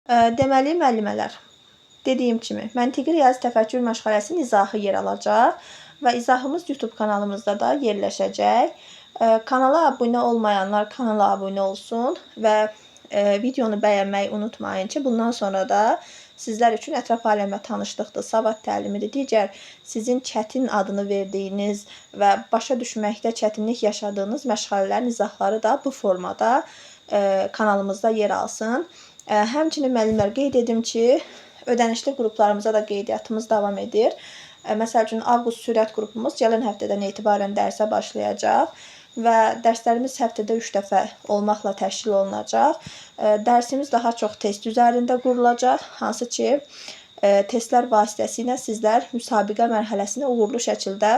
Deməli, müəllimələr, dediyim kimi, məntiqi riyazi təfəkkür məşğələsinin izahı yer alacaq və izahımız YouTube kanalımızda da yerləşəcək. Kanala abunə olmayanlar kanala abunə olsun və videonu bəyənməyi unutmayın ki, bundan sonra da sizlər üçün ətraf aləmlə tanışlıqdır, savad təlimidir, digər sizin çətin adını verdiyiniz və başa düşməkdə çətinlik yaşadığınız məşğələlərin izahları da bu formada kanalımızda yer alsın. Həmçinin müəllimlər qeyd edim ki, ödənişli qruplarımıza da qeydiyyatımız davam edir. Məsəl üçün, avqust sürət qrupumuz gələn həftədən etibarən dərsə başlayacaq və dərslərimiz həftədə 3 dəfə olmaqla təşkil olunacaq. Dərsimiz daha çox test üzərində qurulacaq, hansı ki, testlər vasitəsilə sizlər müsabiqə mərhələsinə uğurlu şəkildə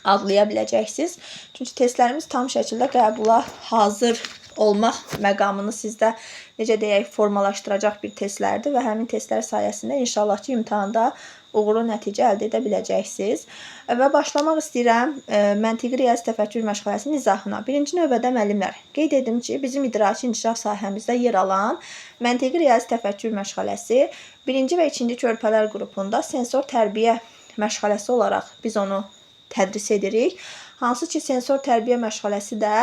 adlaya biləcəksiniz. Çünki testlərimiz tam şəkildə qəbula hazır olmaq məqamını sizdə, necə deyək, formalaşdıracaq bir testlərdir və həmin testlər sayəsində inşallah ki, imtahanda uğurlu nəticə əldə edə biləcəksiniz. Və başlamaq istəyirəm məntiqi riyazi təfəkkür məşğələsinin izahına. Birinci növbədə müəllimlər, qeyd edim ki, bizim idraki inkişaf sahəmizdə yer alan məntiqi riyazi təfəkkür məşğələsi 1-ci və 2-ci körpələr qrupunda sensor tərbiyə məşğələsi olaraq biz onu tədris edirik. Hansı ki, sensor tərbiyə məşğələsi də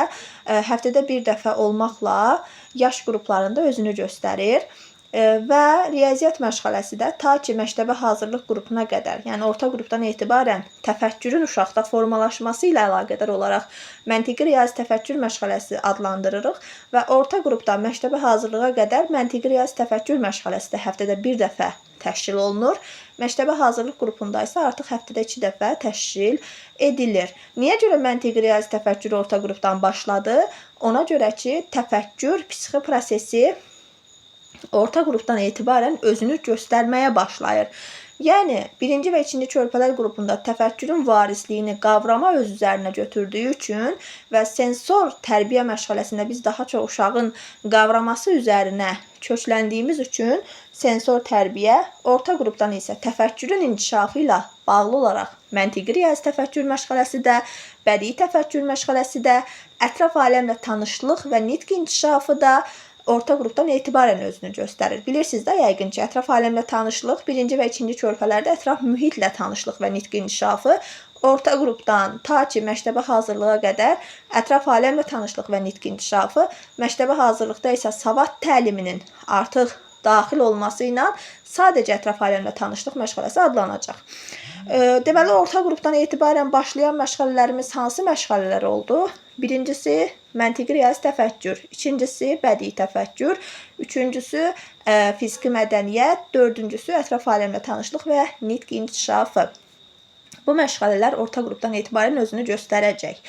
həftədə bir dəfə olmaqla yaş qruplarında özünü göstərir. Və riyaziyyat məşğələsi də ta ki, məktəbə hazırlıq qrupuna qədər, yəni orta qrupdan etibarən təfəkkürün uşaqda formalaşması ilə əlaqədar olaraq məntiqi riyazi təfəkkür məşğələsi adlandırırıq və orta qrupdan məktəbə hazırlığa qədər məntiqi riyazi təfəkkür məşğələsi də həftədə bir dəfə təşkil olunur. Məktəbə hazırlıq qrupunda isə artıq həftədə 2 dəfə təşkil edilir. Niyə görə məntiqi riyazi təfəkkür orta qrupdan başladı? Ona görə ki, təfəkkür psixi prosesi orta qrupdan etibarən özünü göstərməyə başlayır. Yəni, 1-ci və 2-ci körpələr qrupunda təfəkkürün varisliyini qavrama öz üzərinə götürdüyü üçün və sensor tərbiyə məşğələsində biz daha çox uşağın qavraması üzərinə kökləndiyimiz üçün sensor tərbiyə, orta qrupdan isə təfəkkürün inkişafı ilə bağlı olaraq məntiqi riyazi təfəkkür məşğələsi də, bədii təfəkkür məşğələsi də, ətraf aləmlə tanışlıq və nitq inkişafı da orta qrupdan etibarən özünü göstərir. Bilirsiniz də, yəqin ki, ətraf aləmlə tanışlıq 1-ci və 2-ci körpələrdə ətraf mühitlə tanışlıq və nitq inkişafı, orta qrupdan ta ki, məktəbə hazırlığa qədər ətraf aləmlə tanışlıq və nitq inkişafı, məktəbə hazırlıqda isə savad təliminin artıq daxil olması ilə sadəcə ətraf aləmlə tanışlıq məşğələsi adlanacaq. Deməli, orta qrupdan etibarən başlayan məşğələlərimiz hansı məşğələlər oldu? Birincisi, məntiqi riyazi təfəkkür, ikincisi, bədii təfəkkür, üçüncüsü, fiziki mədəniyyət, dördüncüsü, ətraf aləmlə tanışlıq və nitq inkişafı. Bu məşğələlər orta qrupdan etibarən özünü göstərəcək.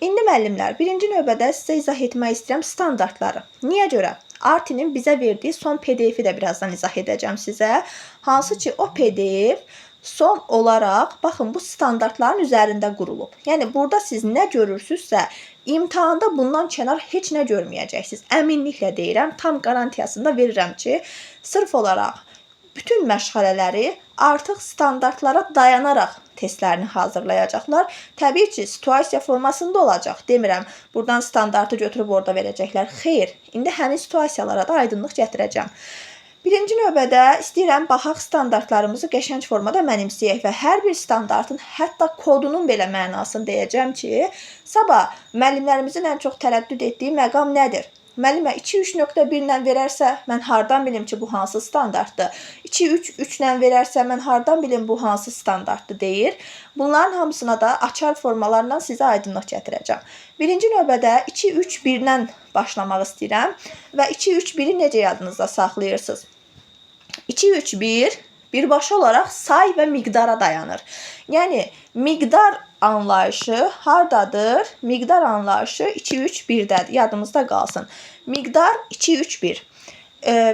İndi müəllimlər, birinci növbədə sizə izah etmək istəyirəm standartları. Niyə görə? Artinin bizə verdiyi son PDF-i də birazdan izah edəcəm sizə. Hansı ki, o PDF son olaraq, baxın, bu standartların üzərində qurulub. Yəni, burada siz nə görürsünüzsə, imtahanda bundan kənar heç nə görməyəcəksiniz. Əminliklə deyirəm, tam qarantiyasını da verirəm ki, sırf olaraq bütün məşğələləri artıq standartlara dayanaraq testlərini hazırlayacaqlar. Təbii ki, situasiya formasında olacaq. Demirəm, buradan standartı götürüb orada verəcəklər. Xeyr, indi həmin situasiyalara da aydınlıq gətirəcəm. Birinci növbədə istəyirəm, baxaq standartlarımızı qəşəng formada mənimsəyək və hər bir standartın hətta kodunun belə mənasını deyəcəm ki, sabah müəllimlərimizin ən çox tərəddüd etdiyi məqam nədir? Müəllimə 2-3.1 ilə verərsə, mən hardan bilim ki, bu hansı standartdır? 2-3 ilə verərsə, mən hardan bilim bu hansı standartdır deyir. Bunların hamısına da açar formalarla sizə aydınlıq gətirəcəm. Birinci növbədə 2-3-1-dən başlamaq istəyirəm və 2-3-1-i necə yadınızda saxlayırsınız? 2-3-1 birbaşa olaraq say və miqdara dayanır. Yəni, miqdar anlayışı hardadır? Miqdar anlayışı 2-3-1-dədir. Yadımızda qalsın. Miqdar 2-3-1.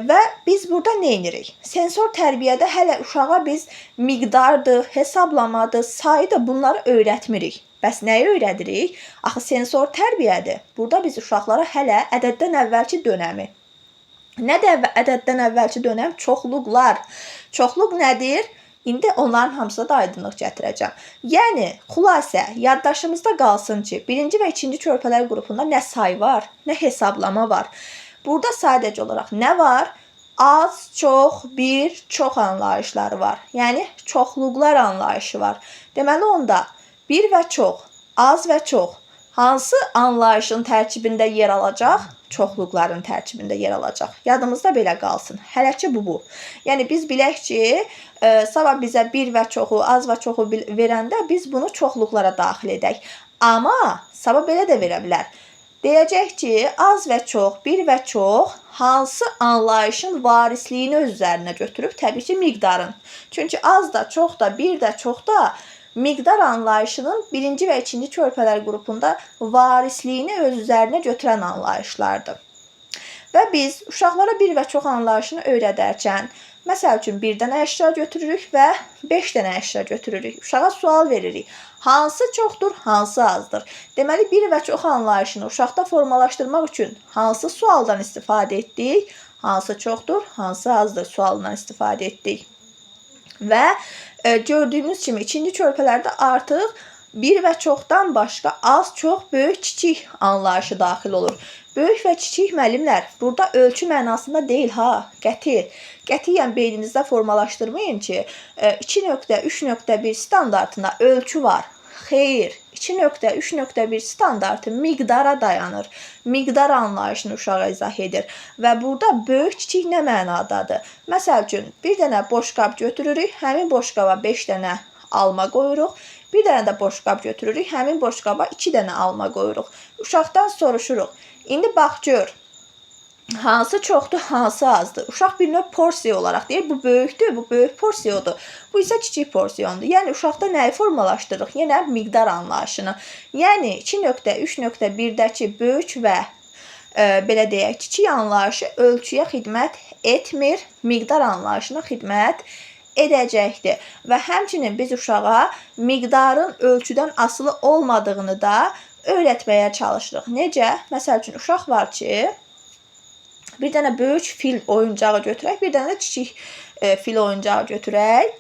Və biz burada nə edirik? Sensor tərbiyədə hələ uşağa biz miqdardır, hesablamadır, sayıdır, bunları öyrətmirik. Bəs nəyi öyrədirik? Axı, sensor tərbiyədir. Burada biz uşaqlara hələ ədəddən əvvəlki dönəmi. Nədir ədəddən əvvəlki dönəm? Çoxluqlar. Çoxluq nədir? İndi onların hamısına da aydınlıq gətirəcəm. Yəni, xülasə, yaddaşımızda qalsın ki, 1-ci və 2-ci körpələr qrupunda nə say var, nə hesablama var. Burada sadəcə olaraq nə var? az, çox, bir, çox anlayışları var. Yəni çoxluqlar anlayışı var. Deməli onda bir və çox, az və çox hansı anlayışın tərkibində yer alacaq? Çoxluqların tərkibində yer alacaq. Yadımızda belə qalsın. Hələ ki bu. Yəni biz bilək ki, sabah bizə bir və çoxu, az və çoxu verəndə biz bunu çoxluqlara daxil edək. Amma sabah belə də verə bilər. Deyəcək ki, az və çox, bir və çox hansı anlayışın varisliyini öz üzərinə götürüb? Təbii ki, miqdarın. Çünki az da, çox da, bir də, çox da miqdar anlayışının birinci və ikinci körpələr qrupunda varisliyini öz üzərinə götürən anlayışlardır. Və biz uşaqlara bir və çox anlayışını öyrədərkən, məsəl üçün bir dənə əşya götürürük və 5 dənə əşya götürürük. Uşağa sual veririk. Hansı çoxdur, hansı azdır? Deməli, bir və çox anlayışını uşaqda formalaşdırmaq üçün hansı sualdan istifadə etdik? Hansı çoxdur, hansı azdır sualından istifadə etdik. Və gördüyünüz kimi ikinci körpələrdə artıq bir və çoxdan başqa az, çox, böyük, kiçik anlayışı daxil olur. Böyük və kiçik müəllimlər burada ölçü mənasında deyil ha, qətiyyən beyninizdə formalaşdırmayın ki, 2.3.1 standartına ölçü var. Xeyr, 2.3.1 standartı miqdara dayanır. Miqdar anlayışını uşağa izah edir. Və burada böyük, kiçik nə mənadadır? Məsəl üçün, bir dənə boşqab götürürük, həmin boşqaba 5 dənə alma qoyuruq. Bir dənə də boşqab götürürük, həmin boşqaba 2 dənə alma qoyuruq. Uşaqdan soruşuruq. İndi bax gör, hansı çoxdur, hansı azdır? Uşaq bir növ porsiya olaraq deyir, bu böyükdür, bu böyük porsiyadır. Bu isə kiçik porsiyondur. Yəni uşaqda nəyi formalaşdırırıq? Yenə miqdar anlayışını. Yəni 2.3.1-dəki böyük və belə deyək, kiçik anlayışı ölçüyə xidmət etmir, miqdar anlayışına xidmət edəcəkdir. Və həmçinin biz uşağa miqdarın ölçüdən asılı olmadığını da öyrətməyə çalışırıq. Necə? Məsəl üçün, uşaq var ki, bir dənə böyük fil oyuncağı götürək, bir dənə də kiçik fil oyuncağı götürək.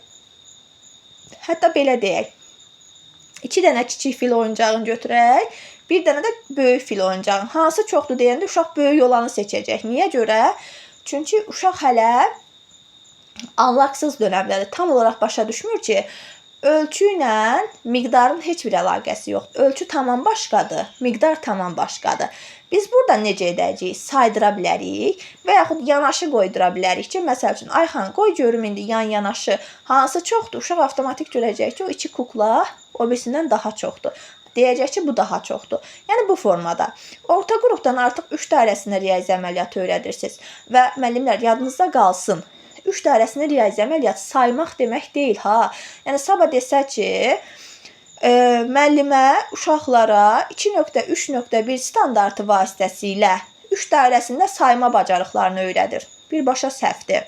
Hətta belə deyək, 2 dənə kiçik fil oyuncağını götürək, bir dənə də böyük fil oyuncağını. Hansı çoxdur deyəndə uşaq böyük olanı seçəcək. Niyə görə? Çünki uşaq hələ anlaqsız dönəmdədir. Tam olaraq başa düşmür ki, ölçü ilə miqdarın heç bir əlaqəsi yoxdur. Ölçü tamam başqadır, miqdar tamam başqadır. Biz burada necə edəcəyik? Saydıra bilərik və yaxud yanaşı qoydura bilərik ki, məsəl üçün, Ayxan, qoy görüm indi yan-yanaşı hansı çoxdur? Uşaq avtomatik görəcək ki, o 2 kukla o birisindən daha çoxdur. Deyəcək ki, bu daha çoxdur. Yəni, bu formada. Orta qrupdan artıq 3 dairəsində riyazi əməliyyatı öyrədirsiniz. Və müəllimlər, yadınızda qalsın, 3 dairəsində riyazi əməliyyat saymaq demək deyil, ha. Yəni, sabah desə ki, müəllimə uşaqlara 2.3.1 standartı vasitəsilə 3 dairəsində sayma bacarıqlarını öyrədir. Birbaşa səhvdir.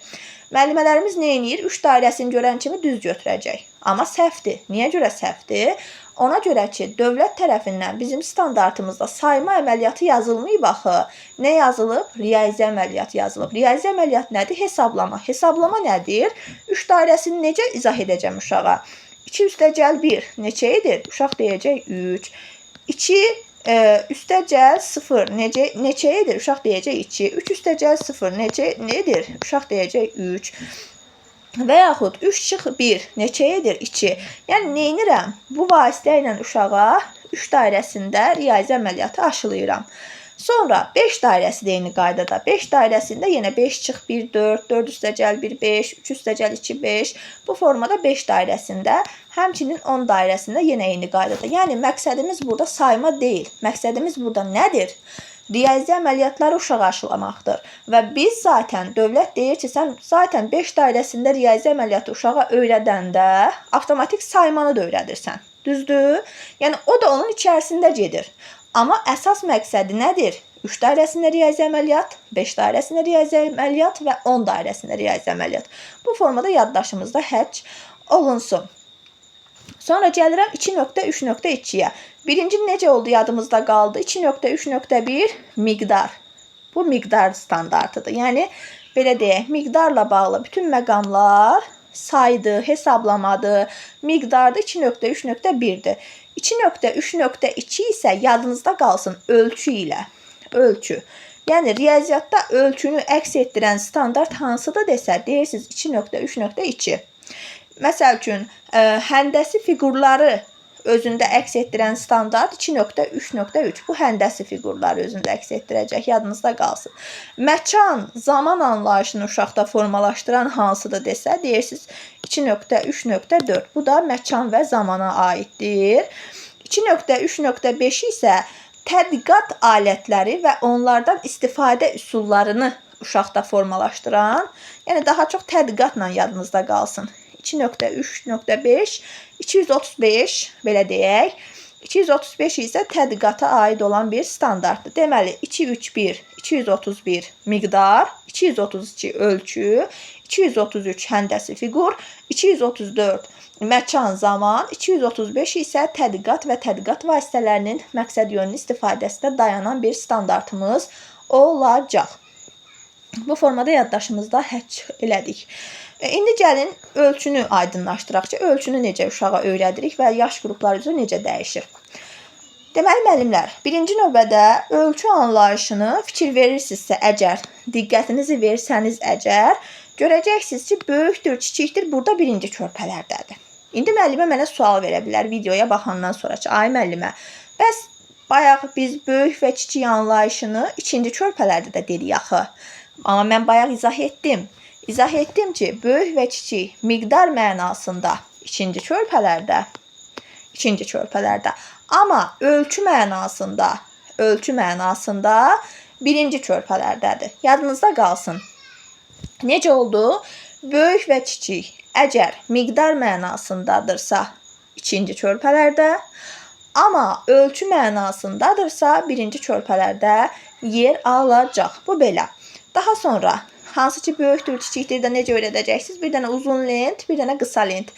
Müəllimələrimiz nə edir? 3 dairəsini görən kimi düz götürəcək. Amma səhvdir. Niyə görə səhvdir? Ona görə ki, dövlət tərəfindən bizim standartımızda sayma əməliyyatı yazılmayıb axı. Nə yazılıb? Riyazi əməliyyat yazılıb. Riyazi əməliyyat nədir? Hesablama. Hesablama nədir? 3 dairəsini necə izah edəcəm uşağa? 2 üstəgəl 1 neçə edir? Uşaq deyəcək 3. 2 üstəgəl 0 neçə edir? Uşaq deyəcək 2. 3 üstəgəl 0 neçə edir? Uşaq deyəcək 3. Və yaxud 3 çıx 1 neçə edir? 2. Yəni, neynirəm? Bu vasitə ilə uşağa 3 dairəsində riyazi əməliyyatı aşılayıram. Sonra 5 dairəsi də eyni qaydada. 5 dairəsində yenə 5 çıx 1 4, 4 üstəgəl 1 5, 3 üstəgəl 2 5. Bu formada 5 dairəsində, həmçinin 10 dairəsində yenə eyni qaydada. Yəni, məqsədimiz burada sayma deyil. Məqsədimiz burada nədir? Riyazi əməliyyatları uşağa aşılamaqdır. Və biz zaten, dövlət deyir ki, sən zaten 5 dairəsində riyazi əməliyyatı uşağa öyrədəndə avtomatik saymanı da öyrədirsən. Düzdür? Yəni, o da onun içərisində gedir. Amma əsas məqsədi nədir? 3 dairəsində riyazi əməliyyat, 5 dairəsində riyazi əməliyyat və 10 dairəsində riyazi əməliyyat. Bu formada yaddaşımızda həcc olunsun. Sonra gəlirəm 2.3.2-yə. Birinci necə oldu yadımızda qaldı? 2.3.1 miqdar. Bu miqdar standartıdır. Yəni, belə deyək, miqdarla bağlı bütün məqamlar saydı, hesablamadı, miqdarda 2.3.1-dir. 2.3.2 isə yadınızda qalsın ölçü ilə. Ölçü. Yəni riyaziyyatda ölçünü əks etdirən standart hansıdır desə, deyirsiniz 2.3.2. Məsəl üçün, həndəsi fiqurları özündə əks etdirən standart 2.3.3. Bu həndəsi fiqurları özündə əks etdirəcək, yadınızda qalsın. Məkan, zaman anlayışını uşaqda formalaşdıran hansıdır desə, deyirsiniz 2.3.4. Bu da məkan və zamana aiddir. 2.3.5 isə tədqiqat alətləri və onlardan istifadə üsullarını uşaqda formalaşdıran, yəni daha çox tədqiqatla yadınızda qalsın. 2.3.5, 235 belə deyək. 235 isə tədqiqata aid olan bir standartdır. Deməli 231, 231 miqdar, 232 ölçü, 233 həndəsi fiqur, 234 məkan, zaman, 235 isə tədqiqat və tədqiqat vasitələrinin məqsədyönlü istifadəsində dayanan bir standartımız olacaq. Bu formada yaddaşımızda həcc elədik. İndi gəlin ölçünü aydınlaşdıraq ki, ölçünü necə uşağa öyrədirik və yaş qrupları üzrə necə dəyişir. Deməli, müəllimlər, birinci növbədə ölçü anlayışını fikir verirsinizsə əgər, diqqətinizi versəniz əgər, görəcəksiniz ki, böyükdür, kiçikdir, burada birinci körpələrdədir. İndi müəllimə mənə sual verə bilər videoya baxandan sonra ki, ay müəllimə, bəs bayaq biz böyük və kiçik anlayışını ikinci körpələrdə də dedik axı. Amma mən bayaq izah etdim. İzah etdim ki, böyük və kiçik miqdar mənasında ikinci körpələrdə, amma ölçü mənasında birinci körpələrdədir. Yadınızda qalsın. Necə oldu? Böyük və kiçik əgər miqdar mənasındadırsa ikinci körpələrdə, amma ölçü mənasındadırsa birinci körpələrdə yer alacaq. Bu belə. Daha sonra hansı ki böyükdür, kiçikdir də necə öyrədəcəksiniz? Bir dənə uzun lent, bir dənə qısa lent.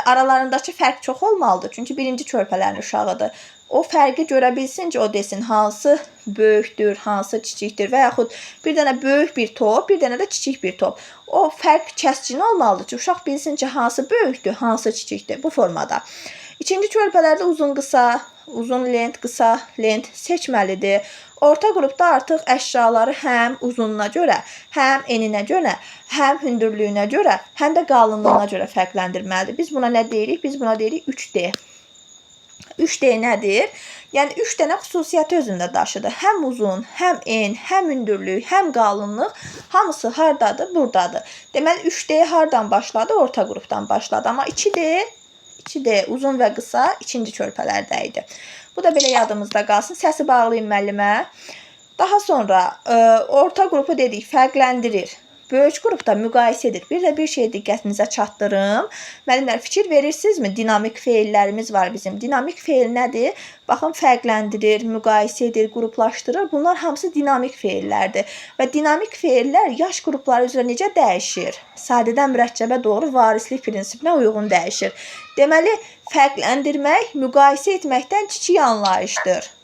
Aralarındakı fərq çox olmalıdır. Çünki birinci körpələrin uşağıdır. O fərqi görə bilsin ki, o desin hansı böyükdür, hansı kiçikdir və yaxud bir dənə böyük bir top, bir dənə də kiçik bir top. O fərq kəskin olmalıdır ki, uşaq bilsin ki, hansı böyükdür, hansı kiçikdir. Bu formada. İkinci körpələrdə uzun, qısa, uzun lent, qısa lent seçməlidir. Orta qrupda artıq əşyaları həm uzunluğuna görə, həm eninə görə, həm hündürlüyünə görə, həm də qalınlığına görə fərqləndirməlidir. Biz buna nə deyirik? Biz buna deyirik 3D. 3D nədir? Yəni 3 dənə xüsusiyyəti özündə daşıdır. Həm uzun, həm en, həm hündürlük, həm qalınlıq hamısı hardadır? Buradadır. Deməli 3D hardan başladı? Orta qrupdan başladı. Amma 2D uzun və qısa ikinci körpələrdə idi. Bu da belə yadımızda qalsın. Səsi bağlayın müəllimə. Daha sonra orta qrupu dedik, fərqləndirir. Böyük qrupda müqayisə edir. Bir də bir şey diqqətinizə çatdırım. Müəllimlər, fikir verirsinizmi? Dinamik feillərimiz var bizim. Dinamik feil nədir? Baxın, fərqləndirir, müqayisə edir, qruplaşdırır. Bunlar hamısı dinamik feillərdir. Və dinamik feillər yaş qrupları üzrə necə dəyişir? Sadədən mürəkkəbə doğru varislik prinsipinə uyğun dəyişir. Deməli, fərqləndirmək müqayisə etməkdən kiçik anlayışdır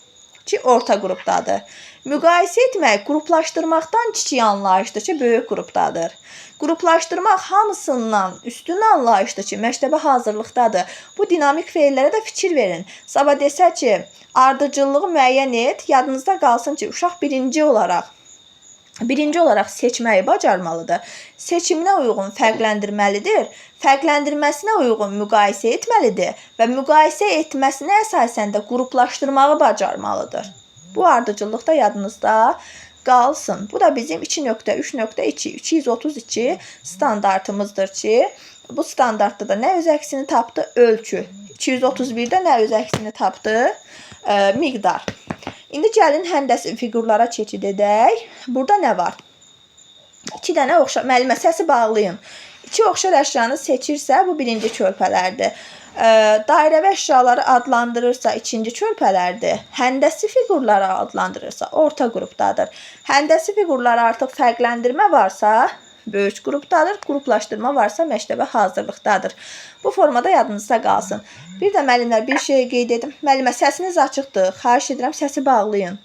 ki, orta qrupdadır. Müqayisə etmək qruplaşdırmaqdan kiçik anlayışdır ki, böyük qrupdadır. Qruplaşdırmaq hamısından üstün anlayışdır ki, məktəbə hazırlıqdadır. Bu dinamik feillərə də fikir verin. Sabah desə ki, ardıcıllığı müəyyən et, yadınızda qalsın ki, uşaq birinci olaraq seçməyi bacarmalıdır. Seçiminə uyğun fərqləndirməlidir. Fərqləndirməsinə uyğun müqayisə etməlidir və müqayisə etməsinə əsasən də qruplaşdırmağı bacarmalıdır. Bu ardıcıllıq da yadınızda qalsın. Bu da bizim 2.3.2, 232 standartımızdır ki, bu standartda da nə öz əksini tapdı? Ölçü. 231-də nə öz əksini tapdı? Miqdar. İndi gəlin həndəsi fiqurlara keçid edək. Burada nə var? 2 dənə oxşar, müəllimə səsi bağlayın. 2 oxşar əşyanı seçirsə, bu birinci körpələrdir. Dairəvi əşyaları adlandırırsa, ikinci körpələrdir. Həndəsi fiqurları adlandırırsa, orta qrupdadır. Həndəsi fiqurları artıq fərqləndirmə varsa, böyük qrupdadır. Qruplaşdırma varsa, məktəbə hazırlıqdadır. Bu formada yadınızda qalsın. Bir də müəllimlər bir şey qeyd edim. Müəllimə, səsiniz açıqdır. Xahiş edirəm, səsi bağlayın.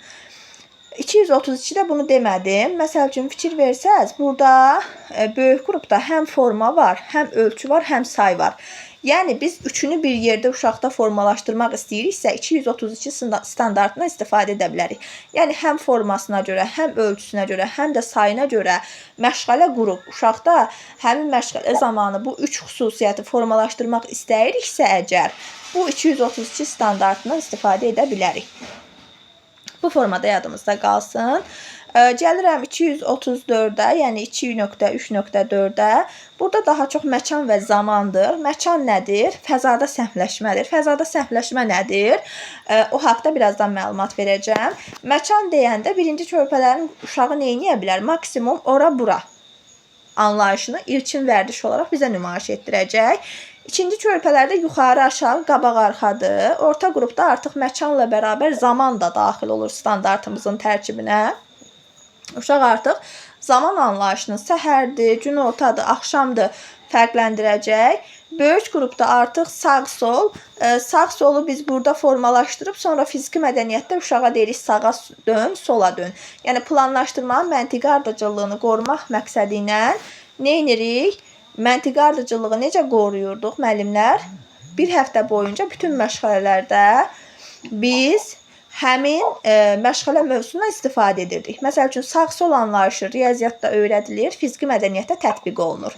232-də bunu demədim. Məsəl üçün fikir versəz, burada böyük qrupda həm forma var, həm ölçü var, həm say var. Yəni biz üçünü bir yerdə uşaqda formalaşdırmaq istəyiriksə 232 standartına istifadə edə bilərik. Yəni həm formasına görə, həm ölçüsünə görə, həm də sayına görə məşğələ qurub uşaqda həmin məşğələ zamanı bu üç xüsusiyyəti formalaşdırmaq istəyiriksə əgər bu 232 standartından istifadə edə bilərik. Bu formada yadımızda qalsın. Gəlirəm 234-ə, yəni 2.3.4-ə. Burada daha çox məkan və zamandır. Məkan nədir? Fəzada səhvləşmədir. Fəzada səhvləşmə nədir? O haqda birazdan məlumat verəcəm. Məkan deyəndə birinci körpələrin uşağı nə edə bilər? Maksimum ora-bura anlayışını ilkin vərdiş olaraq bizə nümayiş etdirəcək. İkinci körpələrdə yuxarı-aşağı, qabaq-arxadır. Orta qrupda artıq məkanla bərabər zaman da daxil olur standartımızın tərkibinə. Uşaq artıq zaman anlayışını səhərdir, günortadır, axşamdır fərqləndirəcək. Böyük qrupda artıq sağ-sol, sağ-solu biz burada formalaşdırıb sonra fiziki mədəniyyətdə uşağa deyirik sağa dön, sola dön. Yəni planlaşdırmanın məntiqi ardıcıllığını qorumaq məqsədi ilə nə edirik? Məntiqi ardıcıllığı necə qoruyurduq müəllimlər? Bir həftə boyunca bütün məşğələlərdə biz həmin məşğələ mövzusuna istifadə edirdik. Məsəl üçün sağ-sol anlayışı riyaziyyatda öyrədilir, fiziki mədəniyyətdə tətbiq olunur.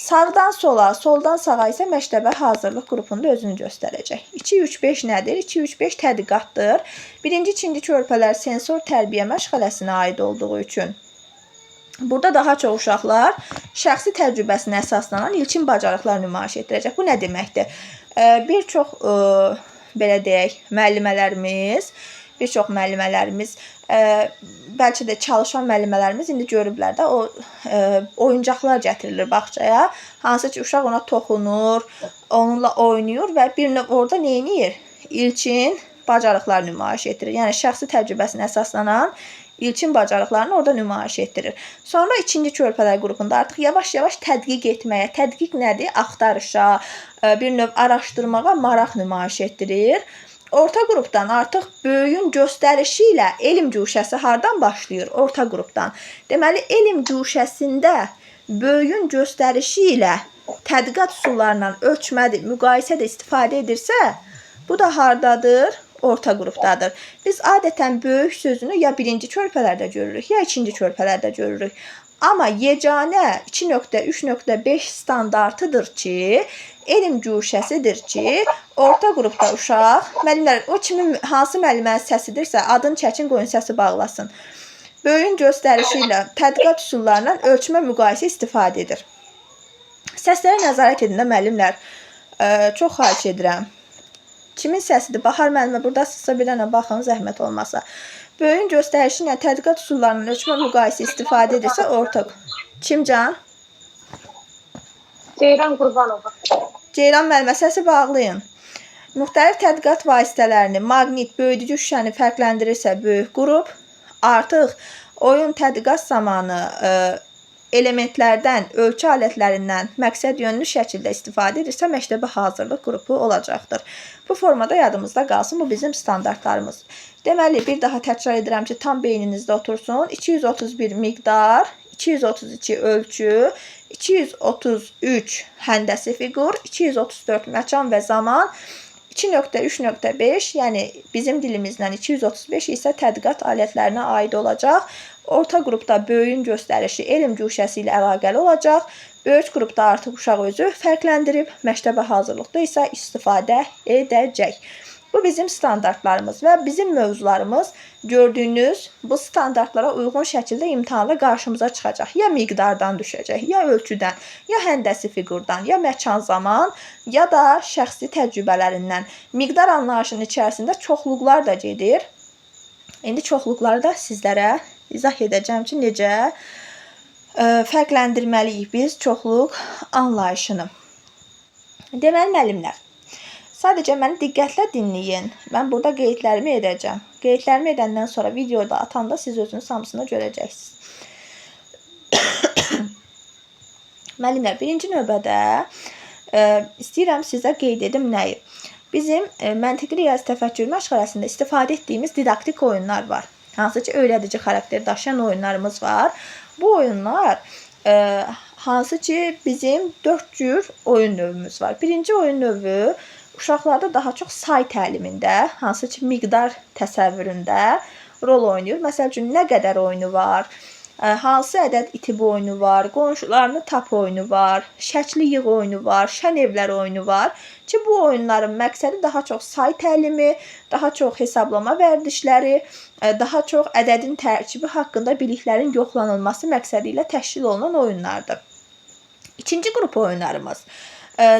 Sağdan sola, soldan sağa isə məktəbə hazırlıq qrupunda özünü göstərəcək. 2-3-5 nədir? 2-3-5 tədqiqatdır. Birinci, ikinci körpələr sensor tərbiyə məşğələsinə aid olduğu üçün burada daha çox uşaqlar şəxsi təcrübəsinə əsaslanan ilkin bacarıqlar nümayiş etdirəcək. Bu nə deməkdir? Bir çox belə deyək, müəllimələrimiz, bəlkə də çalışan müəllimələrimiz indi görüblər də o oyuncaqlar gətirilir bağçaya. Hansı ki, uşaq ona toxunur, onunla oynayır və bir növ orada nə edir? İlkin bacarıqlar nümayiş etdirir. Yəni, şəxsi təcrübəsinə əsaslanan ilkin bacarıqlarını orada nümayiş etdirir. Sonra ikinci körpələr qrupunda artıq yavaş-yavaş tədqiq etməyə, tədqiq nədir? Axtarışa, bir növ araşdırmağa maraq nümayiş etdirir. Orta qrupdan artıq böyüyün göstərişi ilə elm cuşəsi hardan başlayır? Orta qrupdan. Deməli, elm cuşəsində böyüyün göstərişi ilə tədqiqat üsullarından ölçmədir, müqayisədə istifadə edirsə, bu da hardadır? Orta qrupdadır. Biz adətən böyük sözünü ya birinci körpələrdə görürük, ya ikinci körpələrdə görürük. Amma yeganə 2.3.5 standartıdır ki, elm cuşəsidir ki, orta qrupda uşaq, müəllimlər, o kimin hansı müəllimənin səsidirsə, adını çəkin, qoyun səsi bağlasın. Böyüyün göstərişi ilə tədqiqat üsullarından ölçmə müqayisə istifadə edir. Səslərə nəzarət edin də müəllimlər. Çox xahiş edirəm. Kimin səsidir? Bahar müəllimə, buradasınızsa bir dənə baxın, zəhmət olmasa. Böyüyün göstərişi ilə tədqiqat üsullarının ölçmə müqayisə istifadə edirsə ortaq. Kim can? Ceyran Qurbanova. Ceyran müəllimə, səsi bağlayın. Müxtəlif tədqiqat vasitələrini, maqnit, böyüdücü şüşəni fərqləndirirsə böyük qrup, artıq oyun tədqiqat zamanı elementlərdən, ölçü alətlərindən məqsəd yönlü şəkildə istifadə edirsə, məktəbə hazırlıq qrupu olacaqdır. Bu formada yadımızda qalsın, bu bizim standartlarımız. Deməli, bir daha təkrar edirəm ki, tam beyninizdə otursun. 231 miqdar, 232 ölçü, 233 həndəsi fiqur, 234 məkan və zaman, 2.3.5, yəni bizim dilimizlə 235 isə tədqiqat alətlərinə aid olacaq. Orta qrupda böyüyün göstərişi elm cuşəsi ilə əlaqəli olacaq. Böyük qrupda artıq uşaq özü fərqləndirib, məktəbə hazırlıqda isə istifadə edəcək. Bu bizim standartlarımız və bizim mövzularımız gördüyünüz bu standartlara uyğun şəkildə imtahanda qarşımıza çıxacaq. Ya miqdardan düşəcək, ya ölçüdən, ya həndəsi fiqurdan, ya məkan zaman, ya da şəxsi təcrübələrindən. Miqdar anlayışının içərisində çoxluqlar da gedir. İndi çoxluqları da sizlərə izah edəcəm ki, necə fərqləndirməliyik biz çoxluq anlayışını. Deməli, müəllimlər, sadəcə məni diqqətlə dinləyin. Mən burada qeydlərimi edəcəm. Qeydlərimi edəndən sonra videoda atanda siz özünüz hamısını görəcəksiniz. Müəllimlər, birinci növbədə istəyirəm sizə qeyd edim nəyi? Bizim məntiqi riyazi təfəkkür məşğələsində istifadə etdiyimiz didaktik oyunlar var. Hansı ki, öyrədici xarakter daşıyan oyunlarımız var. Bu oyunlar hansı ki bizim 4 cür oyun növümüz var. Birinci oyun növü uşaqlarda daha çox say təlimində, hansı ki miqdar təsəvvüründə rol oynayır. Məsəl üçün nə qədər oyunu var, hansı ədəd itib oyunu var, qonşularını tap oyunu var, şəkli yığ oyunu var, şən evlər oyunu var ki, bu oyunların məqsədi daha çox say təlimi, daha çox hesablama vərdişləri, daha çox ədədin tərkibi haqqında biliklərin yoxlanılması məqsədi ilə təşkil olunan oyunlardır. İkinci qrup oyunlarımız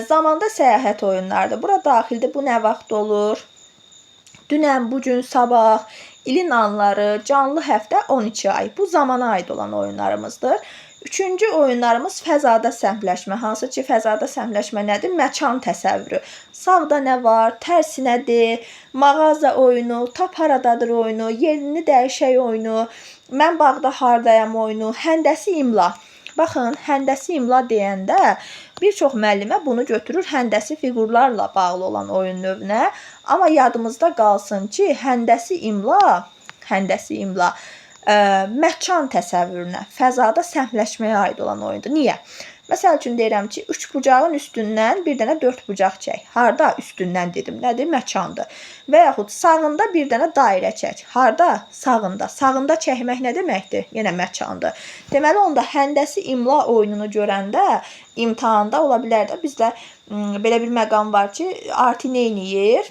zamanda səyahət oyunlarıdır. Bura daxildə bu nə vaxt olur? Dünən, bugün, sabah, ilin anları, canlı həftə, 12 ay. Bu zamana aid olan oyunlarımızdır. Üçüncü oyunlarımız fəzada səhmləşmə. Hansı ki, fəzada səhmləşmə nədir? Məkan təsəvvürü. Sağda nə var? Tərsinədir. Mağaza oyunu, tap haradadır oyunu, yerini dəyişək oyunu, mən bağda hardayam oyunu, həndəsi imla. Baxın, həndəsi imla deyəndə bir çox müəllimə bunu götürür həndəsi fiqurlarla bağlı olan oyun növünə. Amma yadımızda qalsın ki, həndəsi imla məkan təsəvvürünə, fəzada səhmləşməyə aid olan oyundur. Niyə? Məsəl üçün deyirəm ki, 3 bucağın üstündən bir dənə 4 bucaq çək. Harda? Üstündən dedim. Nədir? Məkandır. Və yaxud sağında bir dənə dairə çək. Harda? Sağında. Sağında çəkmək nə deməkdir? Yenə məkandır. Deməli, onda həndəsi imla oyununu görəndə imtahanda ola bilər də bizdə belə bir məqam var ki, artı neyniyir?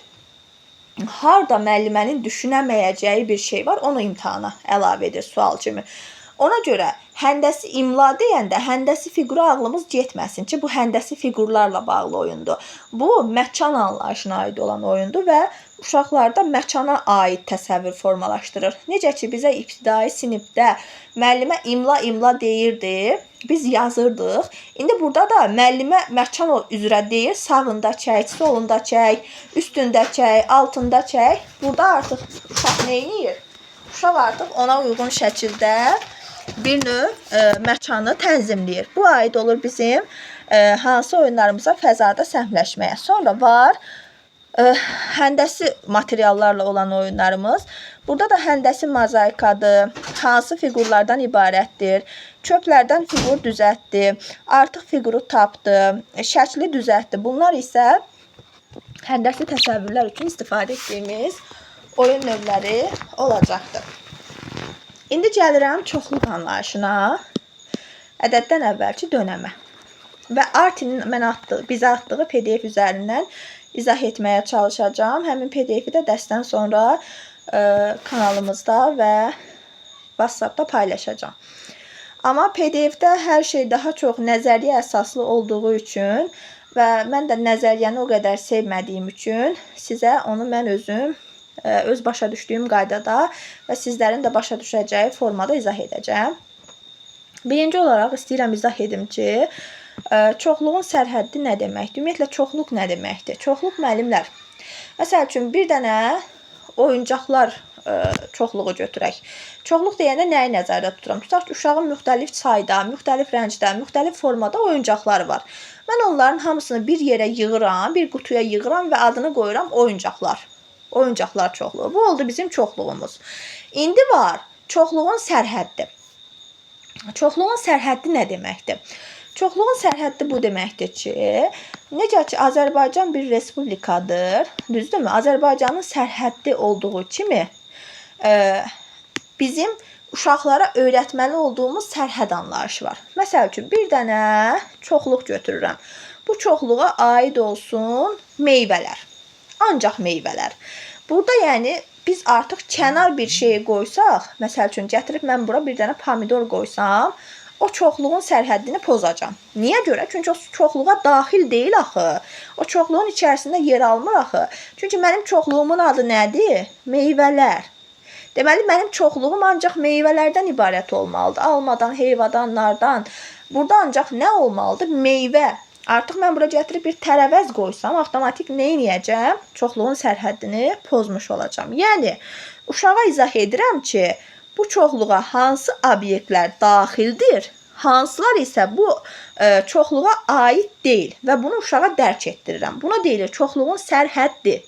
Harda müəllimənin düşünəməyəcəyi bir şey var, onu imtahana əlavə edir sual kimi. Ona görə həndəsi imla deyəndə həndəsi fiqura ağlımız getməsin ki, bu həndəsi fiqurlarla bağlı oyundur. Bu, məkan anlayışına aid olan oyundur və uşaqlarda məkana aid təsəvvür formalaşdırır. Necə ki, bizə ibtidai sinifdə müəllimə imla deyirdi, biz yazırdıq. İndi burada da müəllimə məkan üzrə deyir, sağında çək, solunda çək, üstündə çək, altında çək. Burada artıq uşaq neyniyir? Uşaq artıq ona uyğun şəkildə bir növ məkanı tənzimləyir. Bu aid olur bizim hansı oyunlarımıza? Fəzada səhmləşməyə. Sonra var həndəsi materiallarla olan oyunlarımız. Burada da həndəsi mozaikadır, hansı fiqurlardan ibarətdir, çöplərdən fiqur düzəltdi, artıq fiquru tapdı, şəkli düzəltdi. Bunlar isə həndəsi təsəvvürlər üçün istifadə etdiyimiz oyun növləri olacaqdır. İndi gəlirəm çoxluq anlayışına, ədəddən əvvəlki dönəmə və Artinin bizə atdığı PDF üzərindən izah etməyə çalışacağım. Həmin PDF-i də dərsdən sonra kanalımızda və WhatsApp-da paylaşacağım. Amma PDF-də hər şey daha çox nəzəriyyə əsaslı olduğu üçün və mən də nəzəriyyəni o qədər sevmədiyim üçün sizə onu mən özüm öz başa düşdüyüm qaydada və sizlərin də başa düşəcəyi formada izah edəcəm. Birinci olaraq istəyirəm izah edim ki, çoxluğun sərhəddi nə deməkdir? Ümumiyyətlə, çoxluq nə deməkdir? Çoxluq müəllimlər. Məsəl üçün, bir dənə oyuncaqlar çoxluğu götürək. Çoxluq deyəndə nəyi nəzərdə tuturam? Tutaq ki, uşağın müxtəlif sayda, müxtəlif rəngdə, müxtəlif formada oyuncaqları var. Mən onların hamısını bir yerə yığıram, bir qutuya yığıram və adını qoyuram oyuncaqlar. Oyuncaqlar çoxluğu. Bu oldu bizim çoxluğumuz. İndi var çoxluğun sərhəddi. Çoxluğun sərhəddi nə deməkdir? Çoxluğun sərhəddi bu deməkdir ki, necə ki, Azərbaycan bir respublikadır, düzdürmü? Azərbaycanın sərhəddi olduğu kimi bizim uşaqlara öyrətməli olduğumuz sərhəd anlayışı var. Məsəl üçün, bir dənə çoxluq götürürəm. Bu çoxluğa aid olsun meyvələr. Ancaq meyvələr. Burada yəni biz artıq kənar bir şey qoysaq, məsəl üçün gətirib mən bura bir dənə pomidor qoysam, o çoxluğun sərhəddini pozacam. Niyə görə? Çünki o çoxluğa daxil deyil axı. O çoxluğun içərisində yer almır axı. Çünki mənim çoxluğumun adı nədir? Meyvələr. Deməli, mənim çoxluğum ancaq meyvələrdən ibarət olmalıdır. Almadan, heyvadan, nardan. Burada ancaq nə olmalıdır? Meyvə. Artıq mən bura gətirib bir tərəvəz qoysam, avtomatik nə edəcəm? Çoxluğun sərhəddini pozmuş olacam. Yəni, uşağa izah edirəm ki, bu çoxluğa hansı obyektlər daxildir, hansılar isə bu çoxluğa aid deyil və bunu uşağa dərk etdirirəm. Buna deyilir çoxluğun sərhəddi.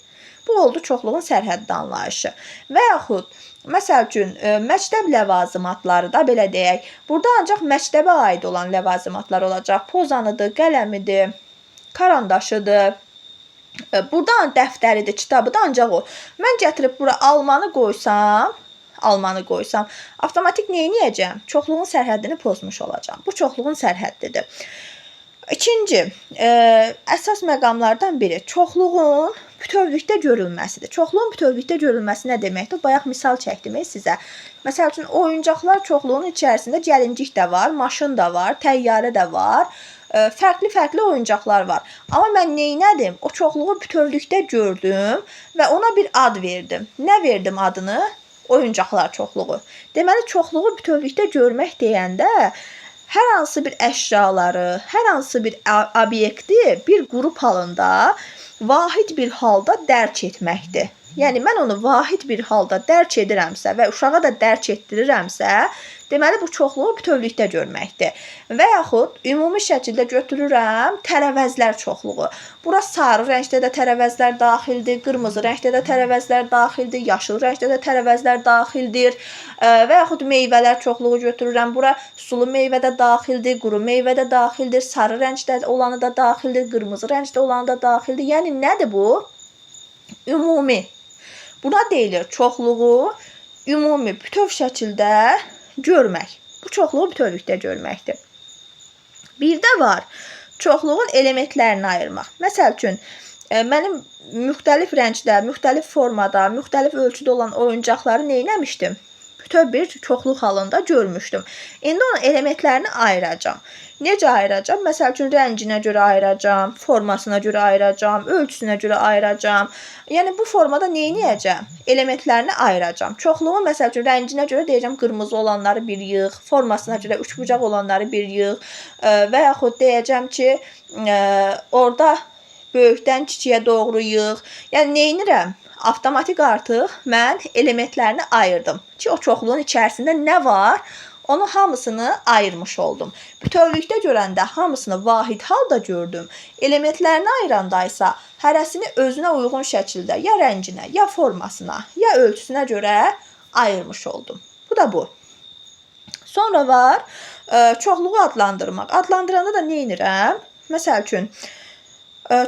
Bu oldu çoxluğun sərhəddi anlayışı. Və yaxud məsəl üçün məktəb ləvazimatları da belə deyək. Burada ancaq məktəbə aid olan ləvazimatlar olacaq. Pozanıdır, qələmidir, karandaşıdır. Burada dəftəridir, kitabıdır, ancaq o. Mən gətirib bura almanı qoysam, avtomatik nə edəcəm? Çoxluğun sərhəddini pozmuş olacağam. Bu çoxluğun sərhəddidir. İkinci, əsas məqamlardan biri çoxluğun bütövlükdə görülməsidir. Çoxluğun bütövlükdə görülməsi nə deməkdir? Bayaq misal çəkdim sizə. Məsəl üçün, oyuncaqlar çoxluğun içərisində gəlincik də var, maşın da var, təyyarə də var. Fərqli oyuncaqlar var. Amma mən neynədim? O çoxluğu bütövlükdə gördüm və ona bir ad verdim. Nə verdim adını? Oyuncaqlar çoxluğu. Deməli, çoxluğu bütövlükdə görmək deyəndə hər hansı bir əşyaları, hər hansı bir obyekti bir qrup halında, vahid bir halda dərk etməkdir. Yəni, mən onu vahid bir halda dərk edirəmsə və uşağa da dərk etdirirəmsə, deməli, bu çoxluğu bütövlükdə görməkdir. Və yaxud, ümumi şəkildə götürürəm tərəvəzlər çoxluğu. Bura sarı rəngdə də tərəvəzlər daxildir, qırmızı rəngdə də tərəvəzlər daxildir, yaşıl rəngdə də tərəvəzlər daxildir. Və yaxud meyvələr çoxluğu götürürəm. Bura sulu meyvə də daxildir, quru meyvə də daxildir, sarı rəngdə olanı da daxildir, qırmızı rəngdə olanı da daxildir. Yəni, nədir bu? Ümumi. Buna deyilir çoxluğu ümumi bütöv şəkildə görmək. Bu çoxluğu bütövlükdə görməkdir. Bir də var, çoxluğun elementlərini ayırmaq. Məsəl üçün, mənim müxtəlif rəngdə, müxtəlif formada, müxtəlif ölçüdə olan oyuncaqları neynəmişdim? Bütöv bir çoxluq halında görmüşdüm. İndi onun elementlərini ayıracağam. Necə ayıracağam? Məsəl üçün, rənginə görə ayıracağam, formasına görə ayıracağam, ölçüsünə görə ayıracağam. Yəni, bu formada neynəyəcəm? Elementlərini ayıracağam. Çoxluğu, məsəl üçün, rənginə görə deyəcəm, qırmızı olanları bir yığ, formasına görə üçbucaq olanları bir yığ və yaxud deyəcəm ki, orada böyükdən kiçiyə doğru yığ. Yəni, neynirəm? Avtomatik artıq mən elementlərini ayırdım ki, o çoxluğun içərisində nə var? Onu hamısını ayırmış oldum. Bütövlükdə görəndə hamısını vahid halda gördüm. Elementlərini ayıranda isə hərəsini özünə uyğun şəkildə ya rənginə, ya formasına, ya ölçüsünə görə ayırmış oldum. Bu da bu. Sonra var çoxluğu adlandırmaq. Adlandıranda da nə edirəm? Məsəl üçün,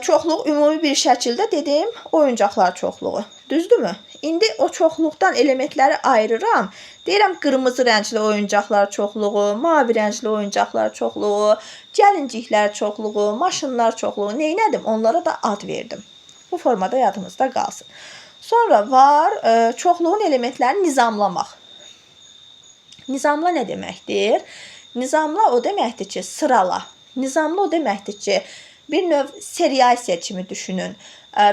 çoxluq ümumi bir şəkildə dedim, oyuncaqlar çoxluğu. Düzdürmü? İndi o çoxluqdan elementləri ayırıram. Deyirəm, qırmızı rəngli oyuncaqlar çoxluğu, mavi rəngli oyuncaqlar çoxluğu, gəlinciklər çoxluğu, maşınlar çoxluğu. Neynədim? Onlara da ad verdim. Bu formada yadımızda qalsın. Sonra var, çoxluğun elementlərini nizamlamaq. Nizamla nə deməkdir? Nizamla o deməkdir ki, sırala. Nizamla o deməkdir ki, bir növ seriyasiya kimi düşünün.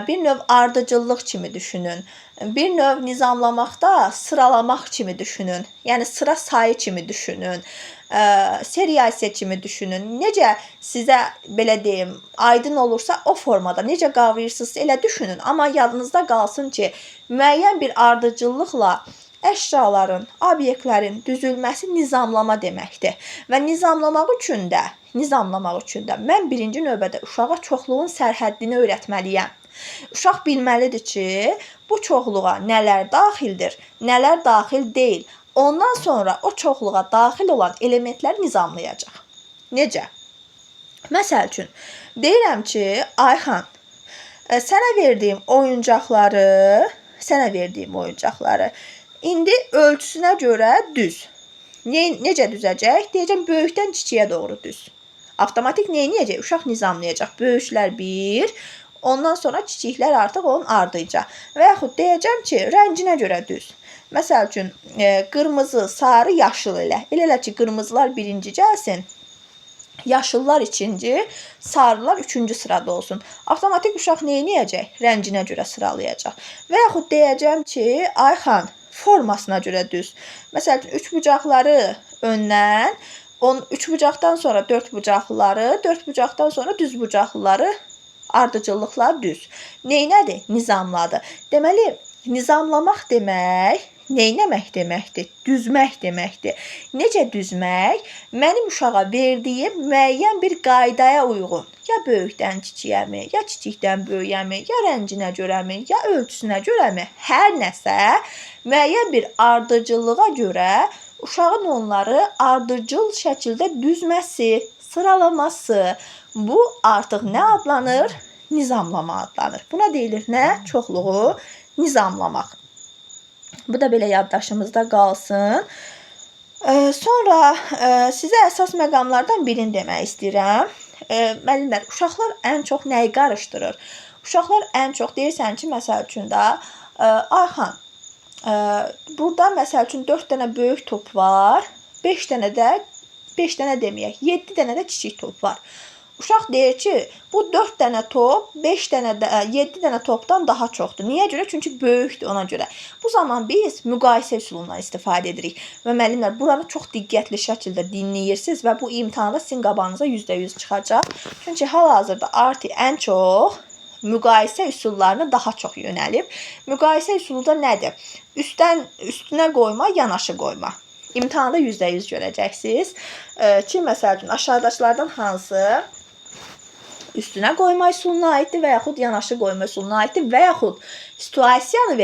Bir növ ardıcıllıq kimi düşünün. Bir növ nizamlamaqda sıralamaq kimi düşünün. Yəni, sıra sayı kimi düşünün. Seriyasiya kimi düşünün. Necə sizə, belə deyim, aydın olursa o formada, necə qavrayırsınız elə düşünün. Amma yadınızda qalsın ki, müəyyən bir ardıcıllıqla əşyaların, obyektlərin düzülməsi nizamlama deməkdir. Və nizamlamaq üçün də mən birinci növbədə uşağa çoxluğun sərhəddini öyrətməliyəm. Uşaq bilməlidir ki, bu çoxluğa nələr daxildir, nələr daxil deyil. Ondan sonra o çoxluğa daxil olan elementləri nizamlayacaq. Necə? Məsəl üçün, deyirəm ki, Ayxan, sənə verdiyim oyuncaqları indi ölçüsünə görə düz. Necə düzəcək? Deyəcəm, böyükdən kiçiyə doğru düz. Avtomatik neynəyəcək? Uşaq nizamlayacaq. Böyüklər bir, ondan sonra kiçiklər artıq onun ardınca. Və yaxud deyəcəm ki, rənginə görə düz. Məsəl üçün, qırmızı, sarı, yaşıl elə. Elə ki, qırmızılar birinci gəlsin, yaşıllar ikinci, sarılar üçüncü sırada olsun. Avtomatik uşaq neynəyəcək? Rənginə görə sıralayacaq. Və yaxud deyəcəm ki, Ayxan, formasına görə düz. Məsəl üçün, üç bucaqları öndən, üç bucaqdan sonra dörd bucaqlıları, dörd bucaqdan sonra düz bucaqlıları ardıcıllıqlar düz. Neynədir? Nizamladı. Deməli, nizamlamaq demək Neynəmək deməkdir? Düzmək deməkdir. Necə düzmək? Mənim uşağa verdiyim müəyyən bir qaydaya uyğun, ya böyükdən kiçiyəmi, ya kiçikdən böyüyəmi, ya rənginə görəmi, ya ölçüsünə görəmi, hər nəsə müəyyən bir ardıcıllığa görə uşağın onları ardıcıl şəkildə düzməsi, sıralaması, bu artıq nə adlanır? Nizamlama adlanır. Buna deyilir nə? Çoxluğu nizamlamaq. Bu da belə yaddaşımızda qalsın. Sonra sizə əsas məqamlardan birini demək istəyirəm. Müəllimlər, uşaqlar ən çox nəyi qarışdırır? Uşaqlar ən çox deyirsən ki, məsəl üçün də, Ayxan, burada məsəl üçün 4 dənə böyük top var, 5 dənə deməyək, 7 dənə də kiçik top var. Uşaq deyir ki, bu 4 dənə top 5 dənə də 7 dənə topdan daha çoxdur. Niyə görə? Çünki böyükdür ona görə. Bu zaman biz müqayisə üsulundan istifadə edirik. Və müəllimlər, buranı çox diqqətli şəkildə dinləyirsiniz və bu imtahanda sizin qabağınıza %100 çıxacaq. Çünki hal-hazırda artıq ən çox müqayisə üsullarına daha çox yönəlib. Müqayisə üsulu da nədir? Üstünə qoyma, yanaşı qoyma. İmtahanda %100 görəcəksiniz ki, məsəl üçün aşağıdakılardan hansı üstünə qoyma üsuluna aiddir və yaxud yanaşı qoyma üsuluna aiddir və yaxud situasiyanı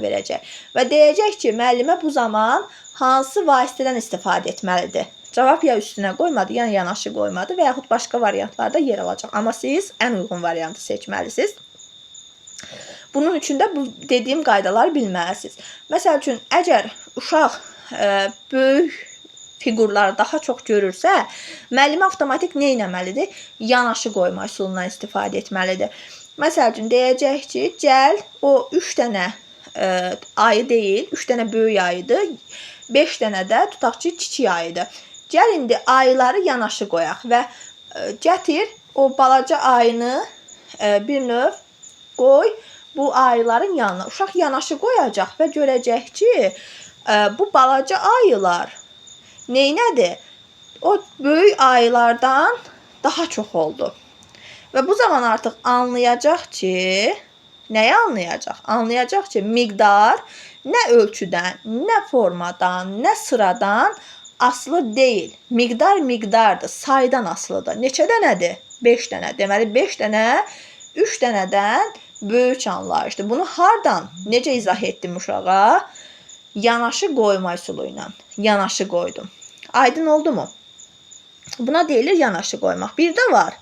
verəcək və deyəcək ki, müəllimə bu zaman hansı vasitədən istifadə etməlidir? Cavab ya üstünə qoymadı, ya yanaşı qoymadı və yaxud başqa variantlarda yer alacaq. Amma siz ən uyğun variantı seçməlisiniz. Bunun üçün də bu dediyim qaydaları bilməlisiniz. Məsəl üçün, əgər uşaq böyük fiqurları daha çox görürsə, müəllimə avtomatik nə etməlidir? Yanaşı qoyma üsulundan istifadə etməlidir. Məsəl üçün, deyəcək ki, gəl o 3 dənə ayı deyil, 3 dənə böyük ayıdır, 5 dənə də tutaq ki, kiçik ayıdır. Gəl indi ayıları yanaşı qoyaq və gətir o balaca ayını bir növ qoy bu ayıların yanına. Uşaq yanaşı qoyacaq və görəcək ki, bu balaca ayılar neynədir? O böyük ayılardan daha çox oldu. Və bu zaman artıq anlayacaq ki, nəyi anlayacaq? Anlayacaq ki, miqdar nə ölçüdən, nə formadan, nə sıradan asılı deyil. Miqdar miqdardır, saydan asılıdır. Neçə dənədir? 5 dənə. Deməli, 5 dənə 3 dənədən böyük anlayışdır. Bunu hardan, necə izah etdim uşağa? Yanaşı qoyma üsulu ilə. Yanaşı qoydum. Aydın oldu mu? Buna deyilir yanaşı qoymaq. Bir də var,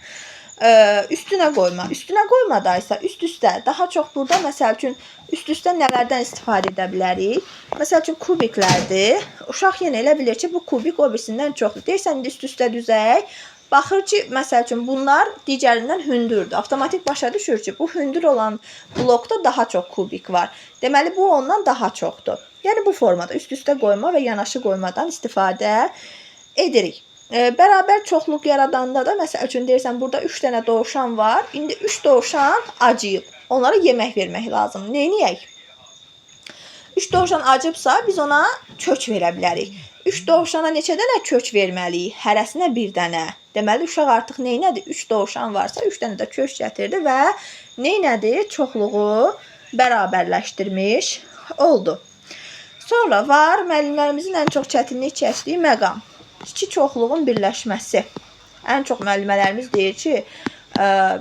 üstünə qoyma. Üstünə qoymadaysa üst-üstə, daha çox burada məsəl üçün üst-üstə nələrdən istifadə edə bilərik? Məsəl üçün kubiklərdir. Uşaq yenə elə bilir ki, bu kubik o birisindən çoxdur. Deyirsən, üst-üstə düzək. Baxır ki, məsəl üçün bunlar digərindən hündürdür. Avtomatik başa düşür ki, bu hündür olan blokda daha çox kubik var. Deməli, bu ondan daha çoxdur. Yəni, bu formada üst-üstə qoyma və yanaşı qoymadan istifadə edirik. Bərabər çoxluq yaradanda da, məsəl üçün, deyirsən, burada 3 dənə dovşan var. İndi 3 dovşan acıyıb. Onlara yemək vermək lazım. Neyniyək? 3 dovşan acıbsa, biz ona kök verə bilərik. 3 dovşana neçə dənə kök verməliyik? Hərəsinə 1 dənə. Deməli, uşaq artıq neynədir? 3 dovşan varsa, 3 dənə də kök gətirdi və neynədir? Çoxluğu bərabərləşdirmiş oldu. Sonra var, müəllimlərimizin ən çox çətinlik çəkdiyi məqam. İki çoxluğun birləşməsi. Ən çox müəllimələrimiz deyir ki,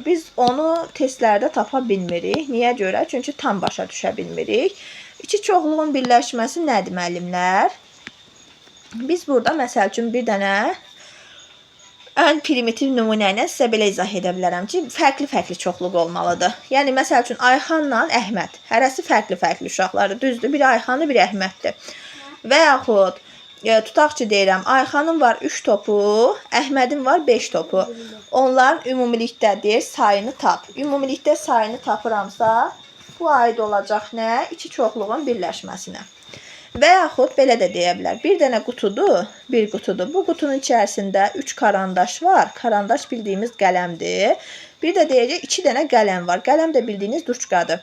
biz onu testlərdə tapa bilmirik. Niyə görə? Çünki tam başa düşə bilmirik. İki çoxluğun birləşməsi nədir müəllimlər? Biz burada, məsəl üçün, bir dənə ən primitiv nümunə ilə sizə belə izah edə bilərəm ki, fərqli-fərqli çoxluq olmalıdır. Yəni, məsəl üçün, Ayxanla Əhməd. Hərəsi fərqli-fərqli uşaqlardır. Düzdür, biri Ayxandır, biri Əhməddir. Və yaxud, tutaq ki, deyirəm, Ayxanın var 3 topu, Əhmədin var 5 topu. Onların ümumilikdədir, sayını tap. Ümumilikdə sayını tapıramsa, bu aid olacaq nə? İki çoxluğun birləşməsinə. Və yaxud belə də deyə bilər. Bir dənə qutudur, bir qutudur. Bu qutunun içərisində 3 karandaş var. Karandaş bildiyimiz qələmdir. Bir də deyəcək 2 dənə qələm var. Qələm də bildiyiniz ruçkadır.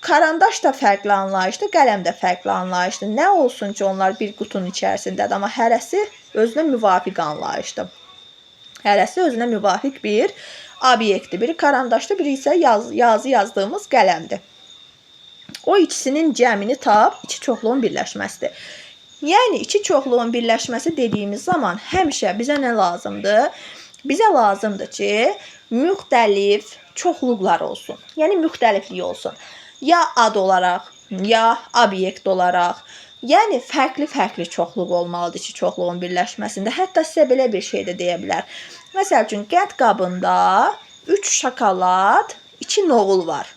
Karandaş da fərqli anlayışdır, qələm də fərqli anlayışdır. Nə olsun ki, onlar bir qutunun içərisindədir, amma hərəsi özünə müvafiq anlayışdır. Hərəsi özünə müvafiq bir obyektdir. Biri karandaşdır, biri isə yazı yazdığımız qələmdir. O ikisinin cəmini tap, içi çoxluğun birləşməsidir. Yəni içi çoxluğun birləşməsi dediyimiz zaman həmişə bizə nə lazımdır? Bizə lazımdır ki, müxtəlif çoxluqlar olsun. Yəni müxtəliflik olsun. Ya ad olaraq, ya obyekt olaraq. Yəni fərqli-fərqli çoxluq olmalıdır ki, çoxluğun birləşməsində. Hətta sizə belə bir şey də deyə bilər. Məsəl üçün, qənd qabında 3 şokolad, 2 noğul var.